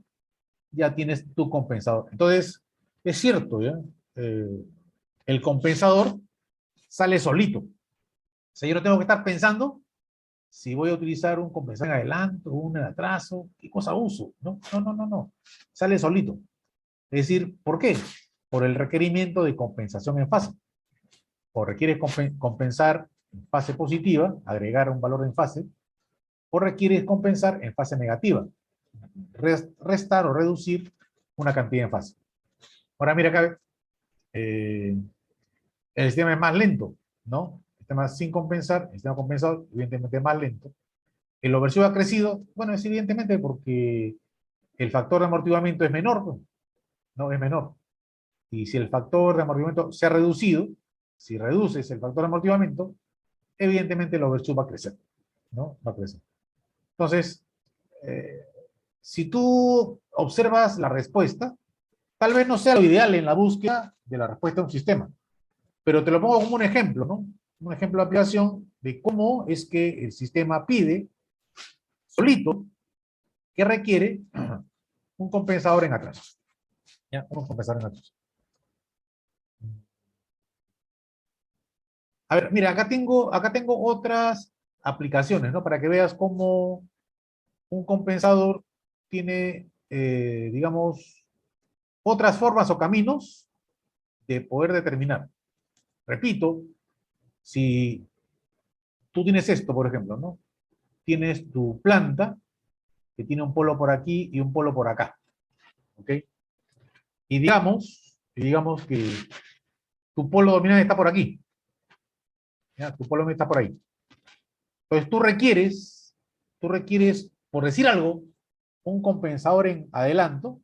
ya tienes tu compensador. Entonces, es cierto, ¿ya? el compensador sale solito. O sea, yo no tengo que estar pensando si voy a utilizar un compensador en adelanto, un en atraso, qué cosa uso. No, no, no, no, no. Sale solito. Es decir, ¿por qué? Por el requerimiento de compensación en fase. O requieres compensar en fase positiva, agregar un valor en fase, o requieres compensar en fase negativa, restar o reducir una cantidad en fase. Ahora mira acá, el sistema es más lento, ¿no? El sistema sin compensar, el sistema compensador, evidentemente es más lento. El overshoot ha crecido, bueno, es evidentemente porque el factor de amortiguamiento es menor, ¿no? Es menor. Y si el factor de amortiguamiento se ha reducido, si reduces el factor de amortiguamiento, evidentemente el overshoot va a crecer, ¿no? Va a crecer. Entonces, eh, si tú observas la respuesta, tal vez no sea lo ideal en la búsqueda de la respuesta de un sistema, pero te lo pongo como un ejemplo, ¿no? Un ejemplo de aplicación de cómo es que el sistema pide solito que requiere un compensador en atraso. ¿Ya? Un compensador en atraso. A ver, mira, acá tengo otras aplicaciones, ¿no? Para que veas cómo un compensador tiene, digamos, otras formas o caminos de poder determinar. Repito, si tú tienes esto, por ejemplo, ¿no? Tienes tu planta que tiene un polo por aquí y un polo por acá, ¿ok? Y digamos que tu polo dominante está por aquí, ¿ya? Tu polo dominante está por ahí. Entonces tú requieres, por decir algo, un compensador en adelanto.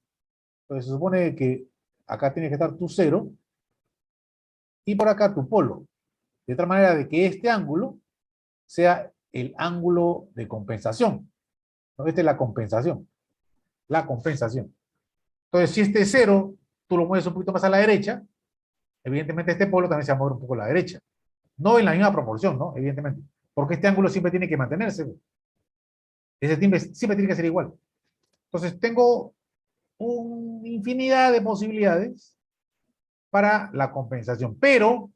Entonces se supone que acá tiene que estar tu cero y por acá tu polo. De tal manera de que este ángulo sea el ángulo de compensación. ¿No? Esta es la compensación. La compensación. Entonces, si este cero tú lo mueves un poquito más a la derecha, evidentemente este polo también se va a mover un poco a la derecha. No en la misma proporción, ¿no? Evidentemente. Porque este ángulo siempre tiene que mantenerse. Ese siempre tiene que ser igual. Entonces, tengo una infinidad de posibilidades para la compensación, pero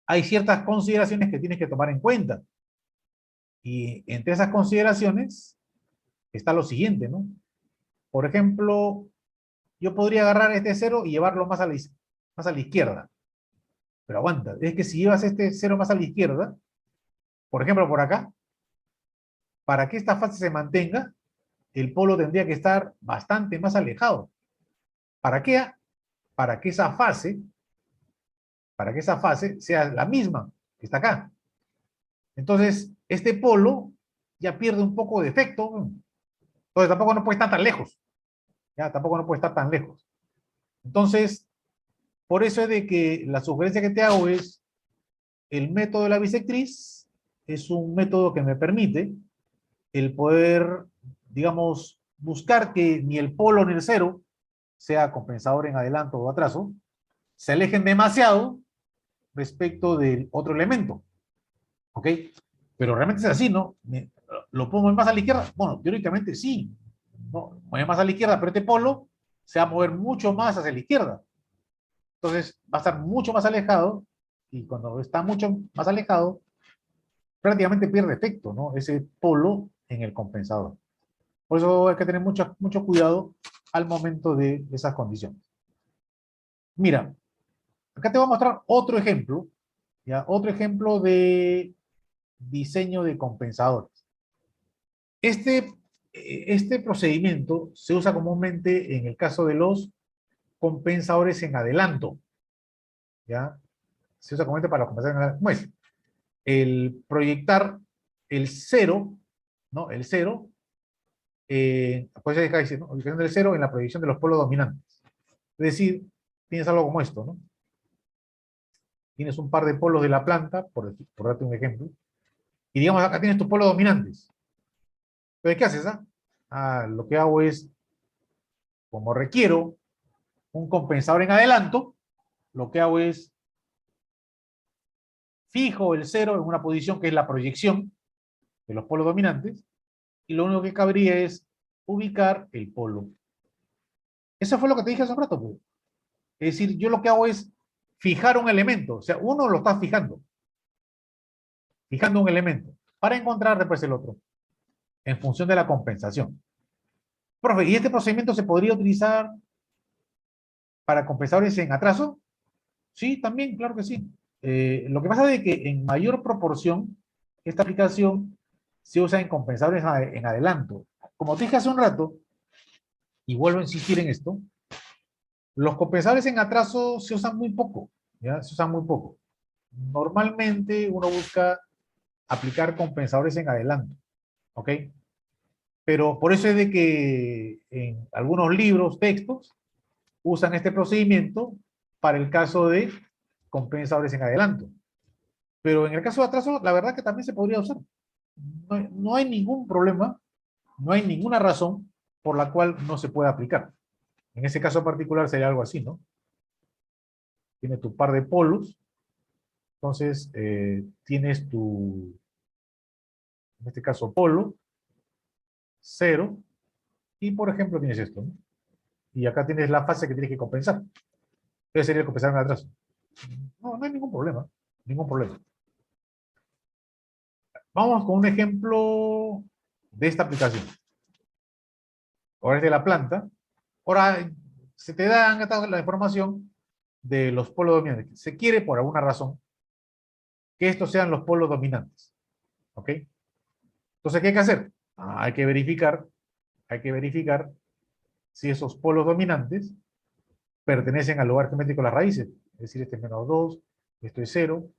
hay ciertas consideraciones que tienes que tomar en cuenta. Y entre esas consideraciones está lo siguiente, ¿no? Por ejemplo, yo podría agarrar este cero y llevarlo más a la izquierda. Pero aguanta, es que si llevas este cero más a la izquierda, por ejemplo, por acá, para que esta fase se mantenga, el polo tendría que estar bastante más alejado. ¿Para qué? Para que esa fase, para que esa fase sea la misma que está acá. Entonces, este polo ya pierde un poco de efecto. Entonces, tampoco no puede estar tan lejos. Ya, tampoco no puede estar tan lejos. Entonces, por eso es de que la sugerencia que te hago es el método de la bisectriz. Es un método que me permite el poder, digamos, buscar que ni el polo ni el cero, sea compensador en adelanto o atraso, se alejen demasiado respecto del otro elemento. ¿Ok? Pero realmente es así, ¿no? ¿Lo pongo más a la izquierda? Bueno, teóricamente sí. ¿No? Mueve más a la izquierda, pero este polo se va a mover mucho más hacia la izquierda. Entonces va a estar mucho más alejado y cuando está mucho más alejado, prácticamente pierde efecto, ¿no? Ese polo en el compensador. Por eso hay que tener mucho, mucho cuidado al momento de esas condiciones. Mira, acá te voy a mostrar otro ejemplo, ¿ya? Otro ejemplo de diseño de compensadores. Este procedimiento se usa comúnmente en el caso de los compensadores en adelanto, ¿ya? Se usa comúnmente para los compensadores en adelanto. ¿Cómo es? El proyectar el cero, ¿no? El cero, pues se deja decir, ¿no? Ubicación del cero en la proyección de los polos dominantes. Es decir, tienes algo como esto, ¿no? Tienes un par de polos de la planta, por darte un ejemplo, y digamos acá tienes tus polos dominantes. Entonces, ¿qué haces? Lo que hago es, como requiero un compensador en adelanto, lo que hago es fijo el cero en una posición que es la proyección de los polos dominantes, y lo único que cabría es ubicar el polo. Eso fue lo que te dije hace un rato, pues. Es decir, yo lo que hago es fijar un elemento, o sea, uno lo está fijando un elemento, para encontrar después el otro, en función de la compensación. Profe, ¿y este procedimiento se podría utilizar para compensadores en atraso? Sí, también, claro que sí. Lo que pasa es que en mayor proporción, esta aplicación se usa en compensadores en adelanto. Como te dije hace un rato, y vuelvo a insistir en esto, los compensadores en atraso se usan muy poco, ¿ya? Se usan muy poco. Normalmente uno busca aplicar compensadores en adelanto, ¿ok? Pero por eso es de que en algunos libros, textos, usan este procedimiento para el caso de compensadores en adelanto. Pero en el caso de atraso, la verdad que también se podría usar. No hay ningún problema, no hay ninguna razón por la cual no se pueda aplicar. En ese caso particular sería algo así, ¿no? Tiene tu par de polos, entonces tienes tu, en este caso, polo, cero, y por ejemplo tienes esto, ¿no? Y acá tienes la fase que tienes que compensar. Ese sería el compensar en atraso. No hay ningún problema, ningún problema. Vamos con un ejemplo de esta aplicación. Ahora es de la planta. Ahora se te dan la información de los polos dominantes. Se quiere, por alguna razón, que estos sean los polos dominantes. ¿Ok? Entonces, ¿qué hay que hacer? Hay que verificar si esos polos dominantes pertenecen al lugar geométrico de las raíces. Es decir, este es menos 2, esto es 0,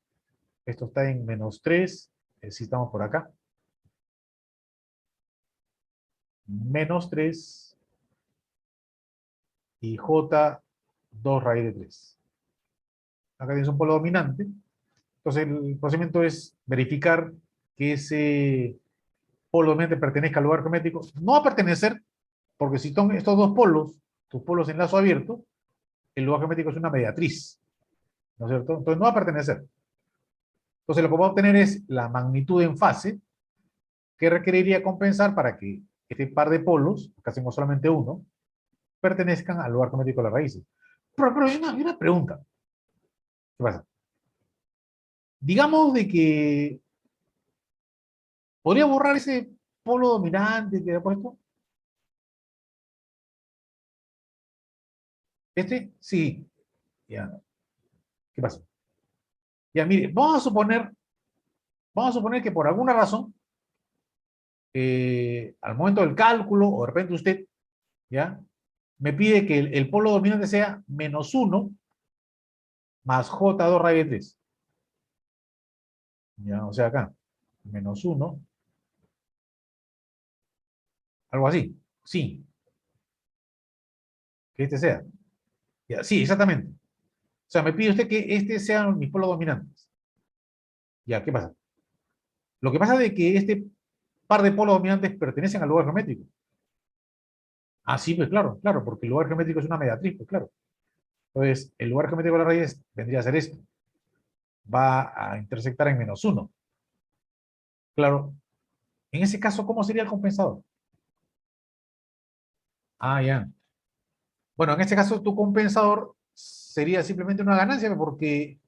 esto está en menos 3, si estamos por acá. Menos 3 y J 2 raíz de 3. Acá tienes un polo dominante. Entonces el procedimiento es verificar que ese polo dominante pertenezca al lugar geométrico. No va a pertenecer, porque si son estos dos polos, tus polos en lazo abierto, el lugar geométrico es una mediatriz, ¿no es cierto? Entonces no va a pertenecer. Entonces lo que vamos a obtener es la magnitud en fase que requeriría compensar para que este par de polos, que hacemos solamente uno, pertenezcan al lugar geométrico de las raíces. Pero hay una pregunta. ¿Qué pasa? Digamos de que podría borrar ese polo dominante que he puesto. Este, sí. Ya. ¿Qué pasa? Ya, mire, vamos a suponer que por alguna razón, al momento del cálculo, o de repente usted, ya, me pide que el polo dominante sea menos 1 más J2 raíz de 3. Ya, o sea, acá, menos 1, algo así. Sí, que este sea. Ya, sí, exactamente. O sea, me pide usted que este sean mis polos dominantes. Ya, ¿qué pasa? Lo que pasa es de que este par de polos dominantes pertenecen al lugar geométrico. Ah, sí, pues claro, claro, porque el lugar geométrico es una mediatriz, pues claro. Entonces, el lugar geométrico de la raíz vendría a ser esto. Va a intersectar en menos 1. Claro, en ese caso, ¿cómo sería el compensador? Ah, ya. Bueno, en este caso, tu compensador sería simplemente una ganancia, porque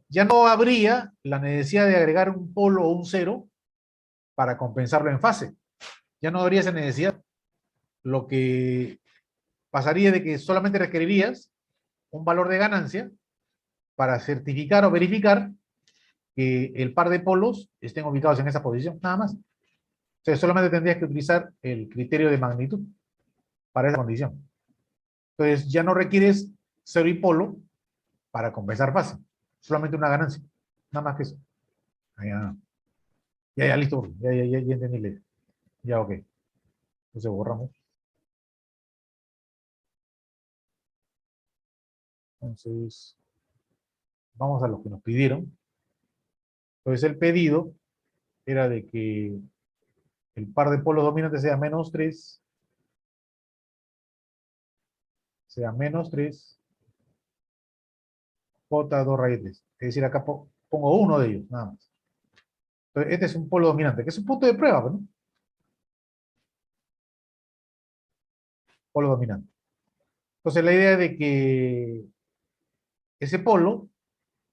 ya no habría la necesidad de agregar un polo o un cero para compensarlo en fase. Ya no habría esa necesidad. Lo que pasaría de que solamente requerirías un valor de ganancia para certificar o verificar que el par de polos estén ubicados en esa posición, nada más. O sea, solamente tendrías que utilizar el criterio de magnitud para esa condición. Entonces, ya no requieres cero y polo para compensar fase. Solamente una ganancia. Nada más que eso. Ah, ya, ya, listo. Ya entendí. Ya, ok. Entonces borramos. Entonces, vamos a lo que nos pidieron. Entonces, el pedido era de que el par de polos dominantes sea menos 3, sea menos 3, J2 raíz de 3. Es decir, acá pongo uno de ellos, nada más. Entonces, este es un polo dominante, que es un punto de prueba, ¿no? Polo dominante. Entonces, la idea es de que ese polo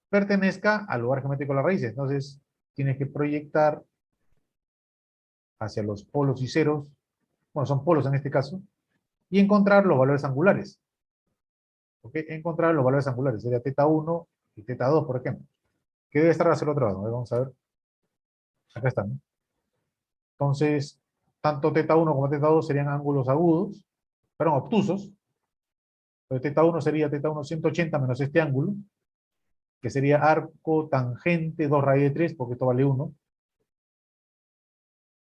pertenezca al lugar geométrico de las raíces. Entonces, tienes que proyectar hacia los polos y ceros, bueno, son polos en este caso, y encontrar los valores angulares. ¿Ok? Encontrar los valores angulares, sería teta 1 y teta 2, por ejemplo. ¿Qué debe estar hacia el otro lado? A ver, vamos a ver. Acá están, ¿no? Entonces, tanto teta 1 como teta 2 serían ángulos agudos, perdón, obtusos. Entonces, teta 1 sería teta 1 180 menos este ángulo, que sería arco tangente 2 raíz de 3, porque esto vale 1.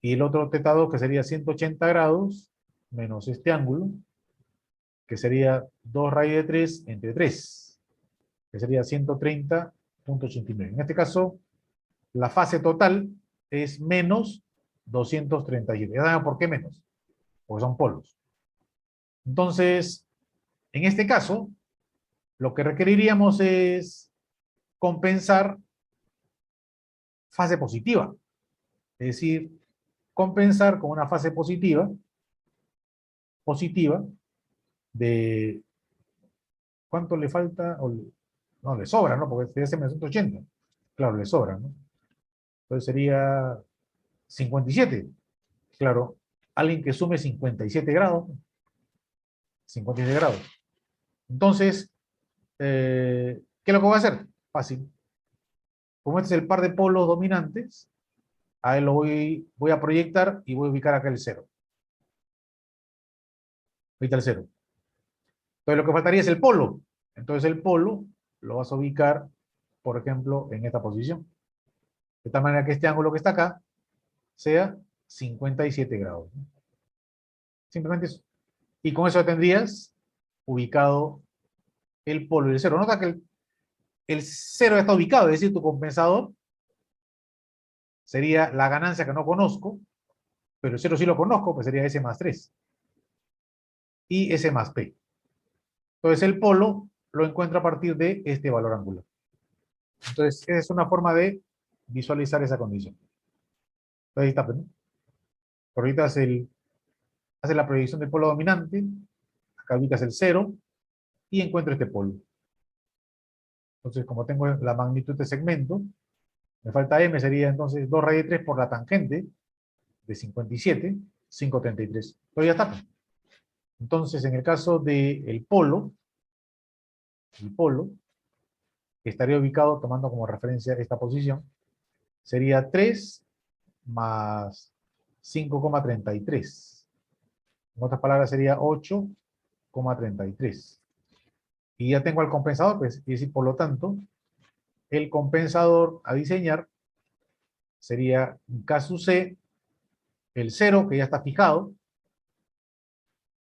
Y el otro teta 2, que sería 180 grados, menos este ángulo, que sería 2 raíz de 3 entre 3, que sería 130.89. En este caso, la fase total es menos 237. ¿Ya saben por qué menos? Porque son polos. Entonces, en este caso, lo que requeriríamos es compensar fase positiva. Es decir, compensar con una fase positiva de ¿cuánto le falta? No, le sobra, ¿no? Porque sería menos 180. Claro, le sobra, ¿no? Entonces sería 57. Claro, alguien que sume 57 grados. 57 grados. Entonces, ¿qué es lo que voy a hacer? Fácil. Como este es el par de polos dominantes, a él lo voy a proyectar y voy a ubicar acá el 0. Ahorita el 0. Entonces lo que faltaría es el polo. Entonces el polo lo vas a ubicar, por ejemplo, en esta posición. De tal manera que este ángulo que está acá sea 57 grados. Simplemente eso. Y con eso tendrías ubicado el polo y el 0. Nota que el 0 está ubicado, es decir, tu compensador sería la ganancia que no conozco, pero el 0 sí lo conozco, pues sería S más 3. Y S más P. Entonces el polo lo encuentro a partir de este valor angular. Entonces, esa es una forma de visualizar esa condición. Entonces, ahí está, ¿no? Por ahorita hace la proyección del polo dominante, acá ubicas el 0 y encuentro este polo. Entonces, como tengo la magnitud de segmento, me falta M, sería entonces 2 raíz de 3 por la tangente de 57, 533. Pero ya está. Entonces, en el caso del polo, el polo, que estaría ubicado tomando como referencia esta posición, sería 3 más 5,33. En otras palabras, sería 8,33. Y ya tengo el compensador, pues, es decir, por lo tanto, el compensador a diseñar sería, en caso C, el 0, que ya está fijado,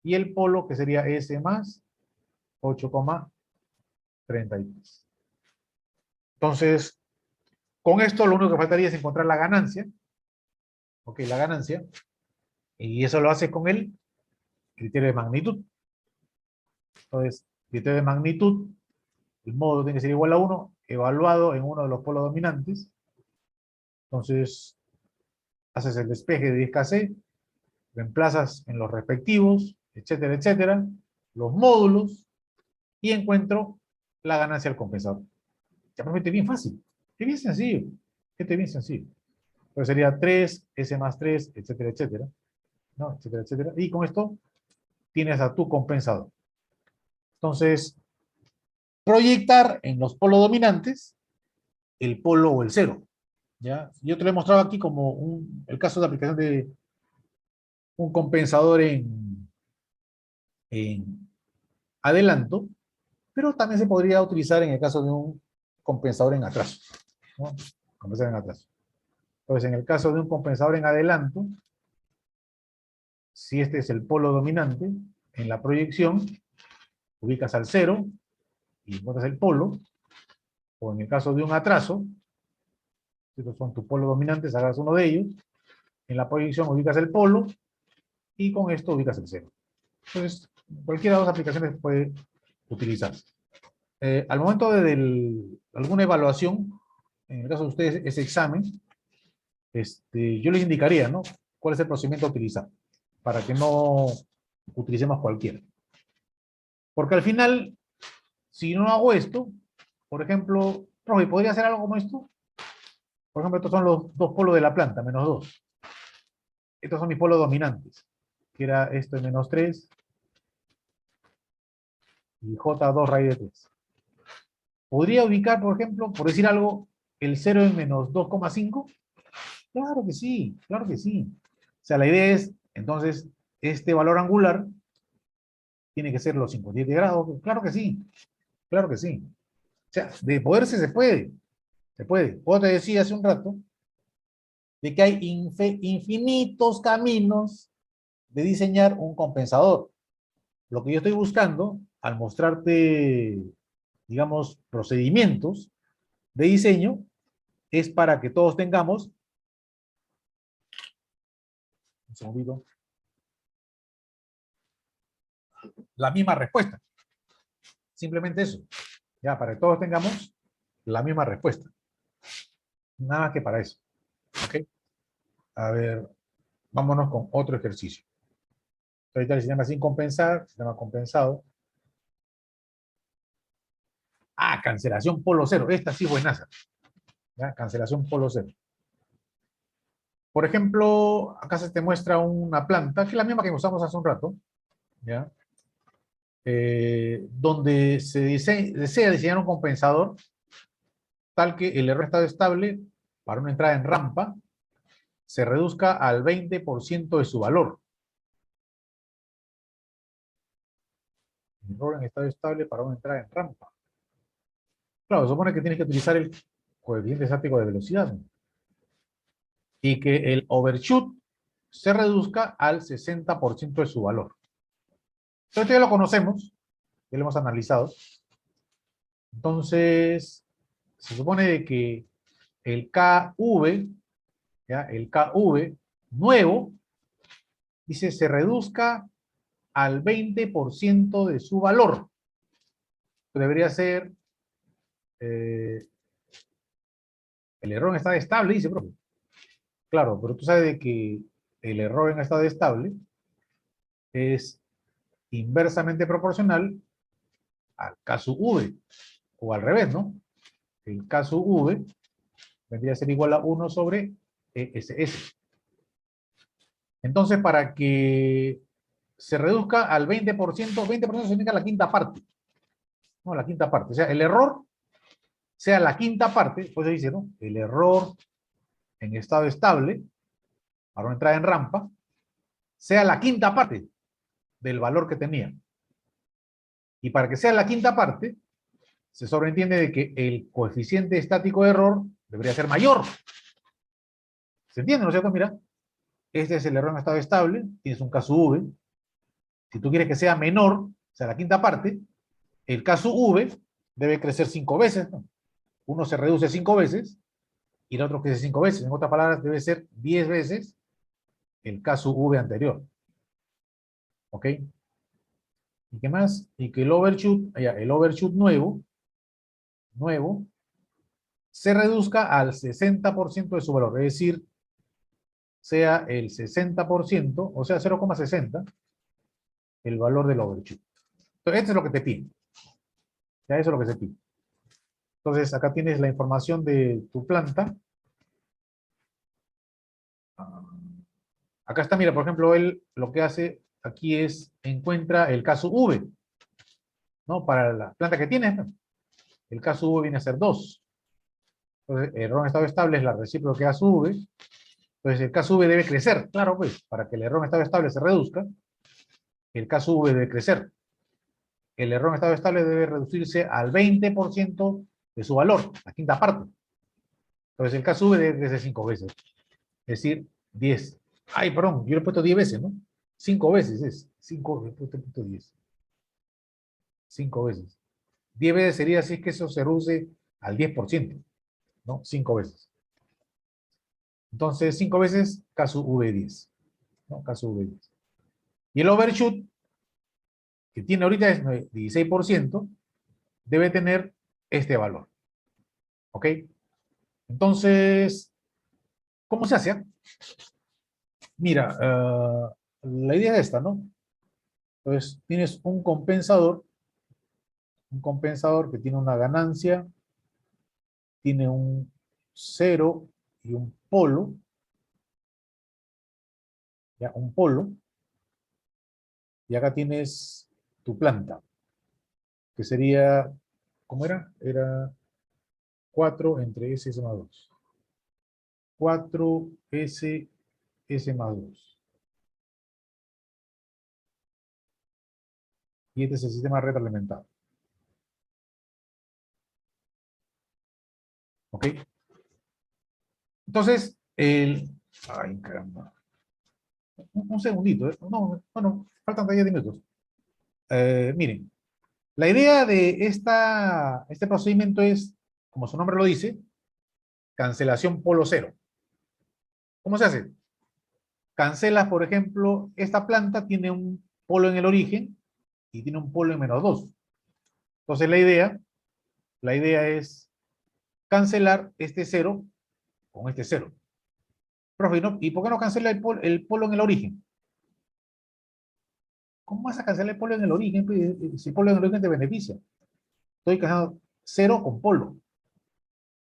y el polo, que sería S más 8,33. Entonces, con esto lo único que faltaría es encontrar la ganancia. Ok, la ganancia. Y eso lo hace con el criterio de magnitud. Entonces, criterio de magnitud, el módulo tiene que ser igual a 1, evaluado en uno de los polos dominantes. Entonces, haces el despeje de 10kc, reemplazas en los respectivos, etcétera, etcétera, los módulos, y encuentro la ganancia del compensador. Ya me bien fácil. Es bien sencillo. Este es bien sencillo. Entonces sería 3, S más 3, etcétera, etcétera. ¿No? Etcétera, etcétera. Y con esto tienes a tu compensador. Entonces, proyectar en los polos dominantes el polo o el 0. ¿Ya? Yo te lo he mostrado aquí como el caso de aplicación de un compensador en adelanto, pero también se podría utilizar en el caso de un compensador en atraso, ¿no? Compensador en atraso. Entonces, en el caso de un compensador en adelanto, si este es el polo dominante, en la proyección, ubicas al 0 y encuentras el polo, o en el caso de un atraso, estos son tus polos dominantes, hagas uno de ellos, en la proyección ubicas el polo, y con esto ubicas el 0. Entonces, cualquiera de las aplicaciones puede utilizarse. Al momento de alguna evaluación, en el caso de ustedes, ese examen, yo les indicaría, ¿no? Cuál es el procedimiento a utilizar, para que no utilicemos cualquiera. Porque al final, si no hago esto, por ejemplo, profe, ¿podría hacer algo como esto? Por ejemplo, estos son los dos polos de la planta, menos 2. Estos son mis polos dominantes, que era esto en menos 3 y J2 raíz de 3. ¿Podría ubicar, por ejemplo, por decir algo, el 0 en menos 2,5? Claro que sí, claro que sí. O sea, la idea es, entonces, este valor angular tiene que ser los 57 grados. Claro que sí, claro que sí. O sea, de poderse se puede, se puede. Como te decía hace un rato, de que hay infinitos caminos de diseñar un compensador. Lo que yo estoy buscando, al mostrarte, digamos, procedimientos de diseño, es para que todos tengamos, un segundito, la misma respuesta. Simplemente eso. Ya, para que todos tengamos la misma respuesta. Nada más que para eso. ¿Ok? A ver, vámonos con otro ejercicio. Ahorita el sistema sin compensar, sistema compensado. Ah, cancelación polo cero. Esta sí buenaza. ¿Ya? Cancelación polo cero. Por ejemplo, acá se te muestra una planta, que es la misma que usamos hace un rato, ¿ya? Donde se desea diseñar un compensador tal que el error estado estable para una entrada en rampa se reduzca al 20% de su valor. Error en estado estable para una entrada en rampa. Claro, se supone que tienes que utilizar el coeficiente estático de velocidad, ¿no? Y que el overshoot se reduzca al 60% de su valor. Esto ya lo conocemos, ya lo hemos analizado. Entonces, se supone que el KV, ¿ya? El KV nuevo, dice, se reduzca al 20% de su valor. Debería ser el error en estado estable, dice, profe. Claro, pero tú sabes de que el error en estado estable es inversamente proporcional al K sub V, o al revés, ¿no? El K sub V vendría a ser igual a 1 sobre ESS. Entonces, para que se reduzca al 20%, 20% significa la quinta parte. No, la quinta parte. O sea, el error sea la quinta parte, pues se dice, ¿no? El error en estado estable, para una entrada en rampa, sea la quinta parte del valor que tenía. Y para que sea la quinta parte, se sobreentiende de que el coeficiente estático de error debería ser mayor. ¿Se entiende, no es cierto? Mira, este es el error en estado estable, tienes un caso V. Si tú quieres que sea menor, o sea, la quinta parte, el caso V debe crecer 5 veces, ¿no? Uno se reduce 5 veces y el otro crece 5 veces. En otras palabras, debe ser 10 veces el caso V anterior. ¿Ok? ¿Y qué más? Y que el overshoot nuevo, se reduzca al 60% de su valor. Es decir, sea el 60%, o sea, 0,60, el valor del overshoot. Entonces, esto es lo que te pide. Ya eso es lo que se pide. Entonces, acá tienes la información de tu planta. Acá está, mira, por ejemplo, él lo que hace aquí es, encuentra el caso V, ¿no? Para la planta que tienes, ¿no? El caso V viene a ser 2. Entonces, el error en estado estable es la recíproca de caso V. Entonces, el caso V debe crecer. Claro, pues, para que el error en estado estable se reduzca, el caso V debe crecer. El error en estado estable debe reducirse al 20% de su valor, la quinta parte. Entonces, el caso V debe crecer 5 veces. Es decir, 10. Ay, perdón, yo le he puesto 10 veces, ¿no? 5 veces es. 5, he puesto 10. 5 veces. 10 veces sería si es que eso se reduce al 10%, ¿no? 5 veces. Entonces, 5 veces caso V10, ¿no? Caso V10. Y el overshoot, que tiene ahorita es 16%, debe tener este valor. ¿Ok? Entonces, ¿cómo se hace? Mira, la idea es esta, ¿no? Entonces, tienes un compensador que tiene una ganancia tiene un 0 y un polo, ya, un polo, y acá tienes tu planta, que sería, ¿cómo era? Era 4 entre S más 2. 4S, S más 2. Y este es el sistema retroalimentado. ¿Ok? Entonces, ay, caramba. Un segundito, ¿eh? No, bueno, faltan 10 minutos. Miren, la idea de este procedimiento es, como su nombre lo dice, cancelación polo cero. ¿Cómo se hace? Cancelas, por ejemplo, esta planta tiene un polo en el origen y tiene un polo en -2. Entonces la idea es cancelar este 0 con este 0. Profe, ¿y por qué no cancela el polo en el origen? ¿Cómo vas a cancelar el polo en el origen? Si el polo en el origen te beneficia. Estoy cancelando 0 con polo.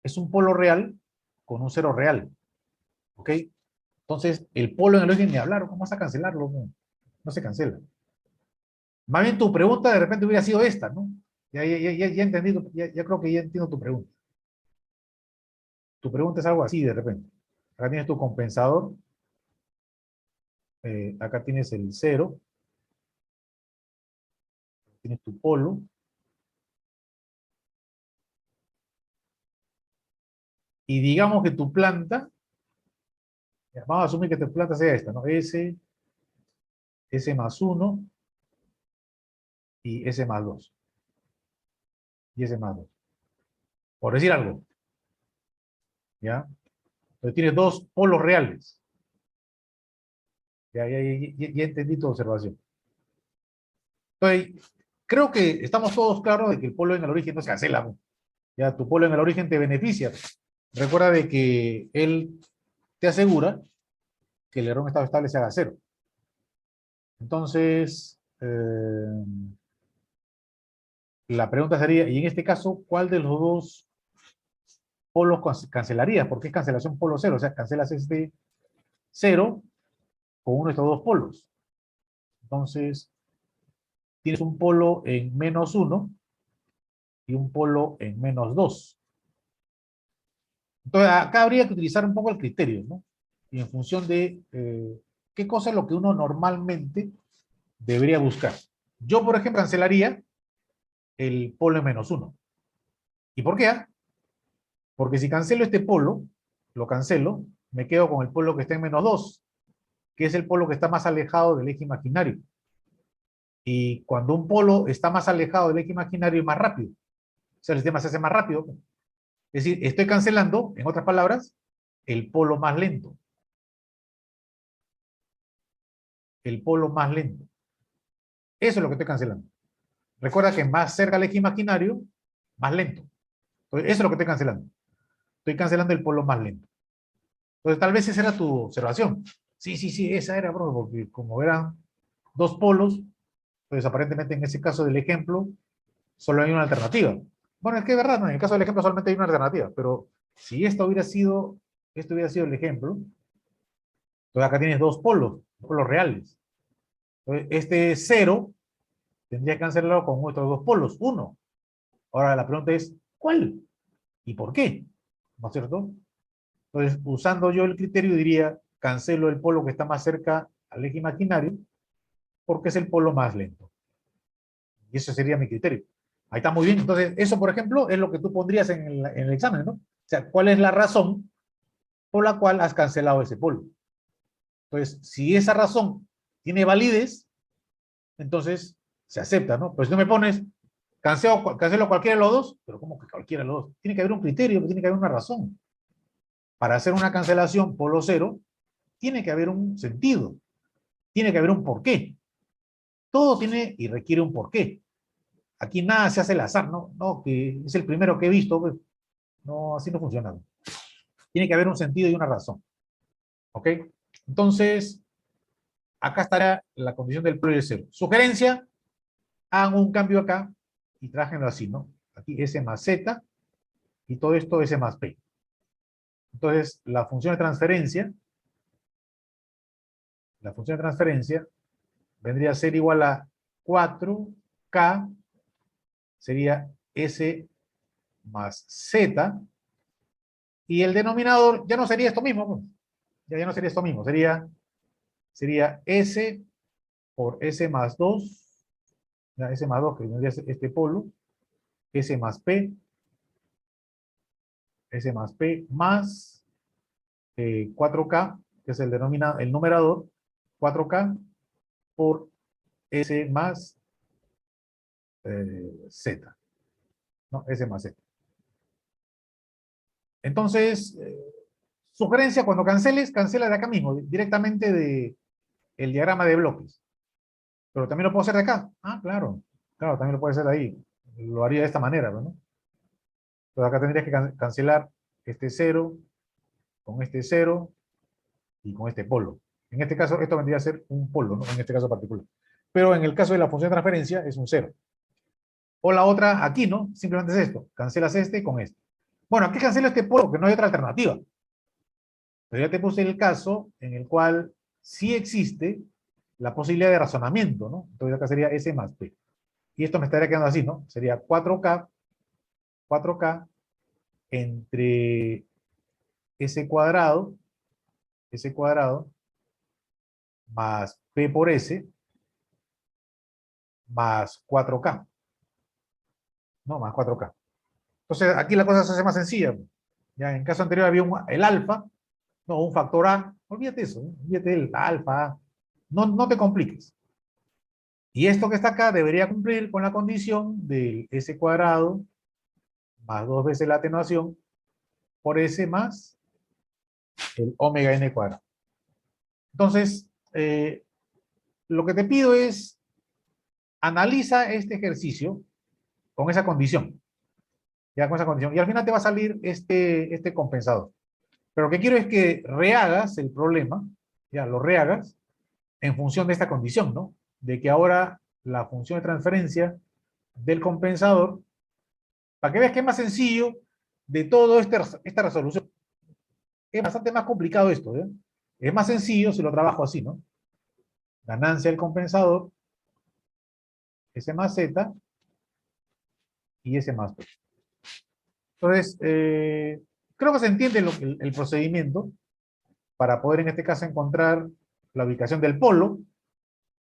Es un polo real con un 0 real. ¿Ok? Entonces, el polo en el origen ni hablar. ¿Cómo vas a cancelarlo? No, no se cancela. Más bien tu pregunta de repente hubiera sido esta, ¿no? Ya entendí, ya creo que ya entiendo tu pregunta. Tu pregunta es algo así de repente. Acá tienes tu compensador. Acá tienes el 0. Tienes tu polo. Y digamos que tu planta, vamos a asumir que tu planta sea esta, ¿no? S más 1 y S más 2. Y S más 2. Por decir algo, ¿ya? Entonces tienes dos polos reales. Ya entendí tu observación. Entonces, creo que estamos todos claros de que el polo en el origen no se cancela, ¿no? Ya tu polo en el origen te beneficia. Recuerda de que él te asegura que el error en estado estable se haga 0. Entonces, la pregunta sería, y en este caso, ¿cuál de los dos polos cancelarías? Porque es cancelación polo 0, o sea, cancelas este 0 con uno de estos dos polos. Entonces, tienes un polo en -1 y un polo en -2. Entonces, acá habría que utilizar un poco el criterio, ¿no? Y en función de qué cosa es lo que uno normalmente debería buscar. Yo, por ejemplo, cancelaría el polo en -1. ¿Y por qué? Porque si cancelo este polo, lo cancelo, me quedo con el polo que está en -2, que es el polo que está más alejado del eje imaginario. Y cuando un polo está más alejado del eje imaginario, es más rápido. O sea, el sistema se hace más rápido. Es decir, estoy cancelando, en otras palabras, el polo más lento. El polo más lento. Eso es lo que estoy cancelando. Recuerda que más cerca al eje imaginario, más lento. Entonces, eso es lo que estoy cancelando. Estoy cancelando el polo más lento. Entonces, tal vez esa era tu observación. Sí, esa era, bro, porque como eran dos polos, pues aparentemente en ese caso del ejemplo, solo hay una alternativa. Bueno, es que es verdad, ¿no? En el caso del ejemplo solamente hay una alternativa, pero si esto hubiera sido el ejemplo, entonces acá tienes dos polos reales. Entonces, este 0 tendría que cancelarlo con otros dos polos, 1. Ahora la pregunta es, ¿cuál? ¿Y por qué? ¿No es cierto? Entonces, usando yo el criterio, diría, cancelo el polo que está más cerca al eje imaginario, porque es el polo más lento. Y ese sería mi criterio. Ahí está muy bien. Entonces, eso, por ejemplo, es lo que tú pondrías en el examen, ¿no? O sea, ¿cuál es la razón por la cual has cancelado ese polo? Entonces, si esa razón tiene validez, entonces se acepta, ¿no? Pues si no me pones, cancelo cualquiera de los dos, pero ¿cómo que cualquiera de los dos? Tiene que haber un criterio, tiene que haber una razón. Para hacer una cancelación polo cero, tiene que haber un sentido, tiene que haber un porqué. Todo tiene y requiere un porqué. Aquí nada se hace al azar, ¿no? No, que es el primero que he visto, pues, no, así no funciona. Tiene que haber un sentido y una razón. ¿Ok? Entonces, acá estará la condición del polo de cero. Sugerencia, hagan un cambio acá y trájenlo así, ¿no? Aquí S más Z y todo esto S más P. Entonces, la función de transferencia vendría a ser igual a 4K, sería S más Z, y el denominador ya no sería esto mismo, pues. Ya no sería esto mismo, sería S por S más 2, ya S más 2, que vendría a ser este polo, S más P más 4K, que es el numerador, 4K por S más Z, ¿no? S más Z. Entonces, sugerencia, cuando canceles, cancela de acá mismo, directamente de el diagrama de bloques. Pero también lo puedo hacer de acá. Ah, claro, también lo puede hacer de ahí. Lo haría de esta manera, ¿no? Entonces acá tendrías que cancelar este 0 con este 0 y con este polo. En este caso, esto vendría a ser un polo, ¿no? En este caso particular. Pero en el caso de la función de transferencia, es un 0. O la otra, aquí, ¿no? Simplemente es esto. Cancelas este con este. Bueno, aquí cancelo este polo, porque no hay otra alternativa. Pero ya te puse el caso en el cual sí existe la posibilidad de razonamiento, ¿no? Entonces acá sería S más P. Y esto me estaría quedando así, ¿no? Sería 4K entre S cuadrado más P por S más 4K, ¿no? Más 4K. Entonces aquí la cosa se hace más sencilla. Ya en el caso anterior había el alfa, no, un factor A. Olvídate eso, ¿eh? Olvídate del alfa A. No te compliques. Y esto que está acá debería cumplir con la condición del S cuadrado más 2 veces la atenuación por S más el omega n cuadrado. Entonces, lo que te pido es analiza este ejercicio con esa condición. Ya con esa condición. Y al final te va a salir este compensador. Pero lo que quiero es que rehagas el problema, ya lo rehagas en función de esta condición, ¿no? De que ahora la función de transferencia del compensador, para que veas que es más sencillo de todo esta resolución. Es bastante más complicado esto, ¿eh? Es más sencillo si lo trabajo así, ¿no? Ganancia del compensador, S más Z y S más P. Entonces, creo que se entiende el procedimiento para poder en este caso encontrar la ubicación del polo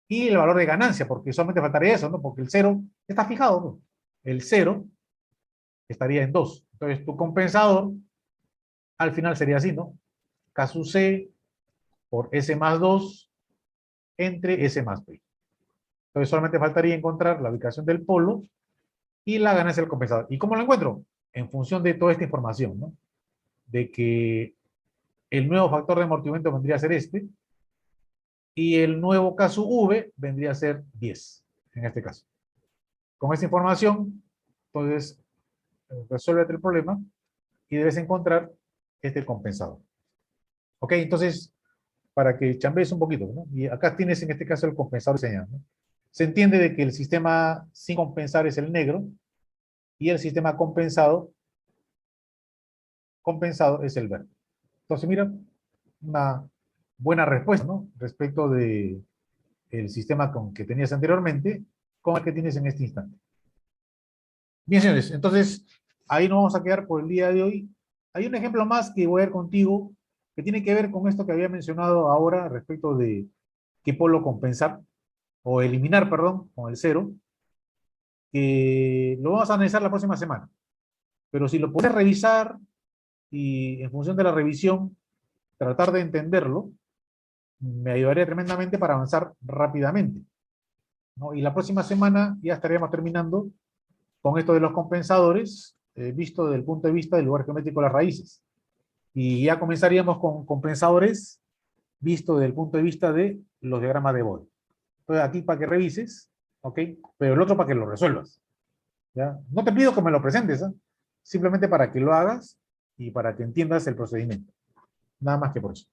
y el valor de ganancia, porque solamente faltaría eso, ¿no? Porque el 0 está fijado, ¿no? El 0 estaría en 2. Entonces, tu compensador al final sería así, ¿no? K sub C por S más 2 entre S más P. Entonces, solamente faltaría encontrar la ubicación del polo y la ganancia del compensador. ¿Y cómo lo encuentro? En función de toda esta información, ¿no? De que el nuevo factor de amortiguamiento vendría a ser este, y el nuevo K sub V vendría a ser 10, en este caso. Con esta información, entonces, resuélvete el problema y debes encontrar este compensador. Ok, entonces, para que chambees un poquito, ¿no? Y acá tienes en este caso el compensador diseñado, ¿no? Se entiende de que el sistema sin compensar es el negro y el sistema compensado es el verde. Entonces, mira, una buena respuesta, ¿no? Respecto de el sistema que tenías anteriormente con el que tienes en este instante. Bien, señores, entonces ahí nos vamos a quedar por el día de hoy. Hay un ejemplo más que voy a ver contigo que tiene que ver con esto que había mencionado ahora respecto de qué polo compensar o eliminar, perdón, con el 0, que lo vamos a analizar la próxima semana. Pero si lo puedes revisar y en función de la revisión tratar de entenderlo, me ayudaría tremendamente para avanzar rápidamente, ¿no? Y la próxima semana ya estaríamos terminando con esto de los compensadores, visto desde el punto de vista del lugar geométrico de las raíces. Y ya comenzaríamos con compensadores visto desde el punto de vista de los diagramas de Bode. Entonces aquí para que revises, ¿ok? Pero el otro para que lo resuelvas, ¿ya? No te pido que me lo presentes, ¿eh? Simplemente para que lo hagas y para que entiendas el procedimiento. Nada más que por eso.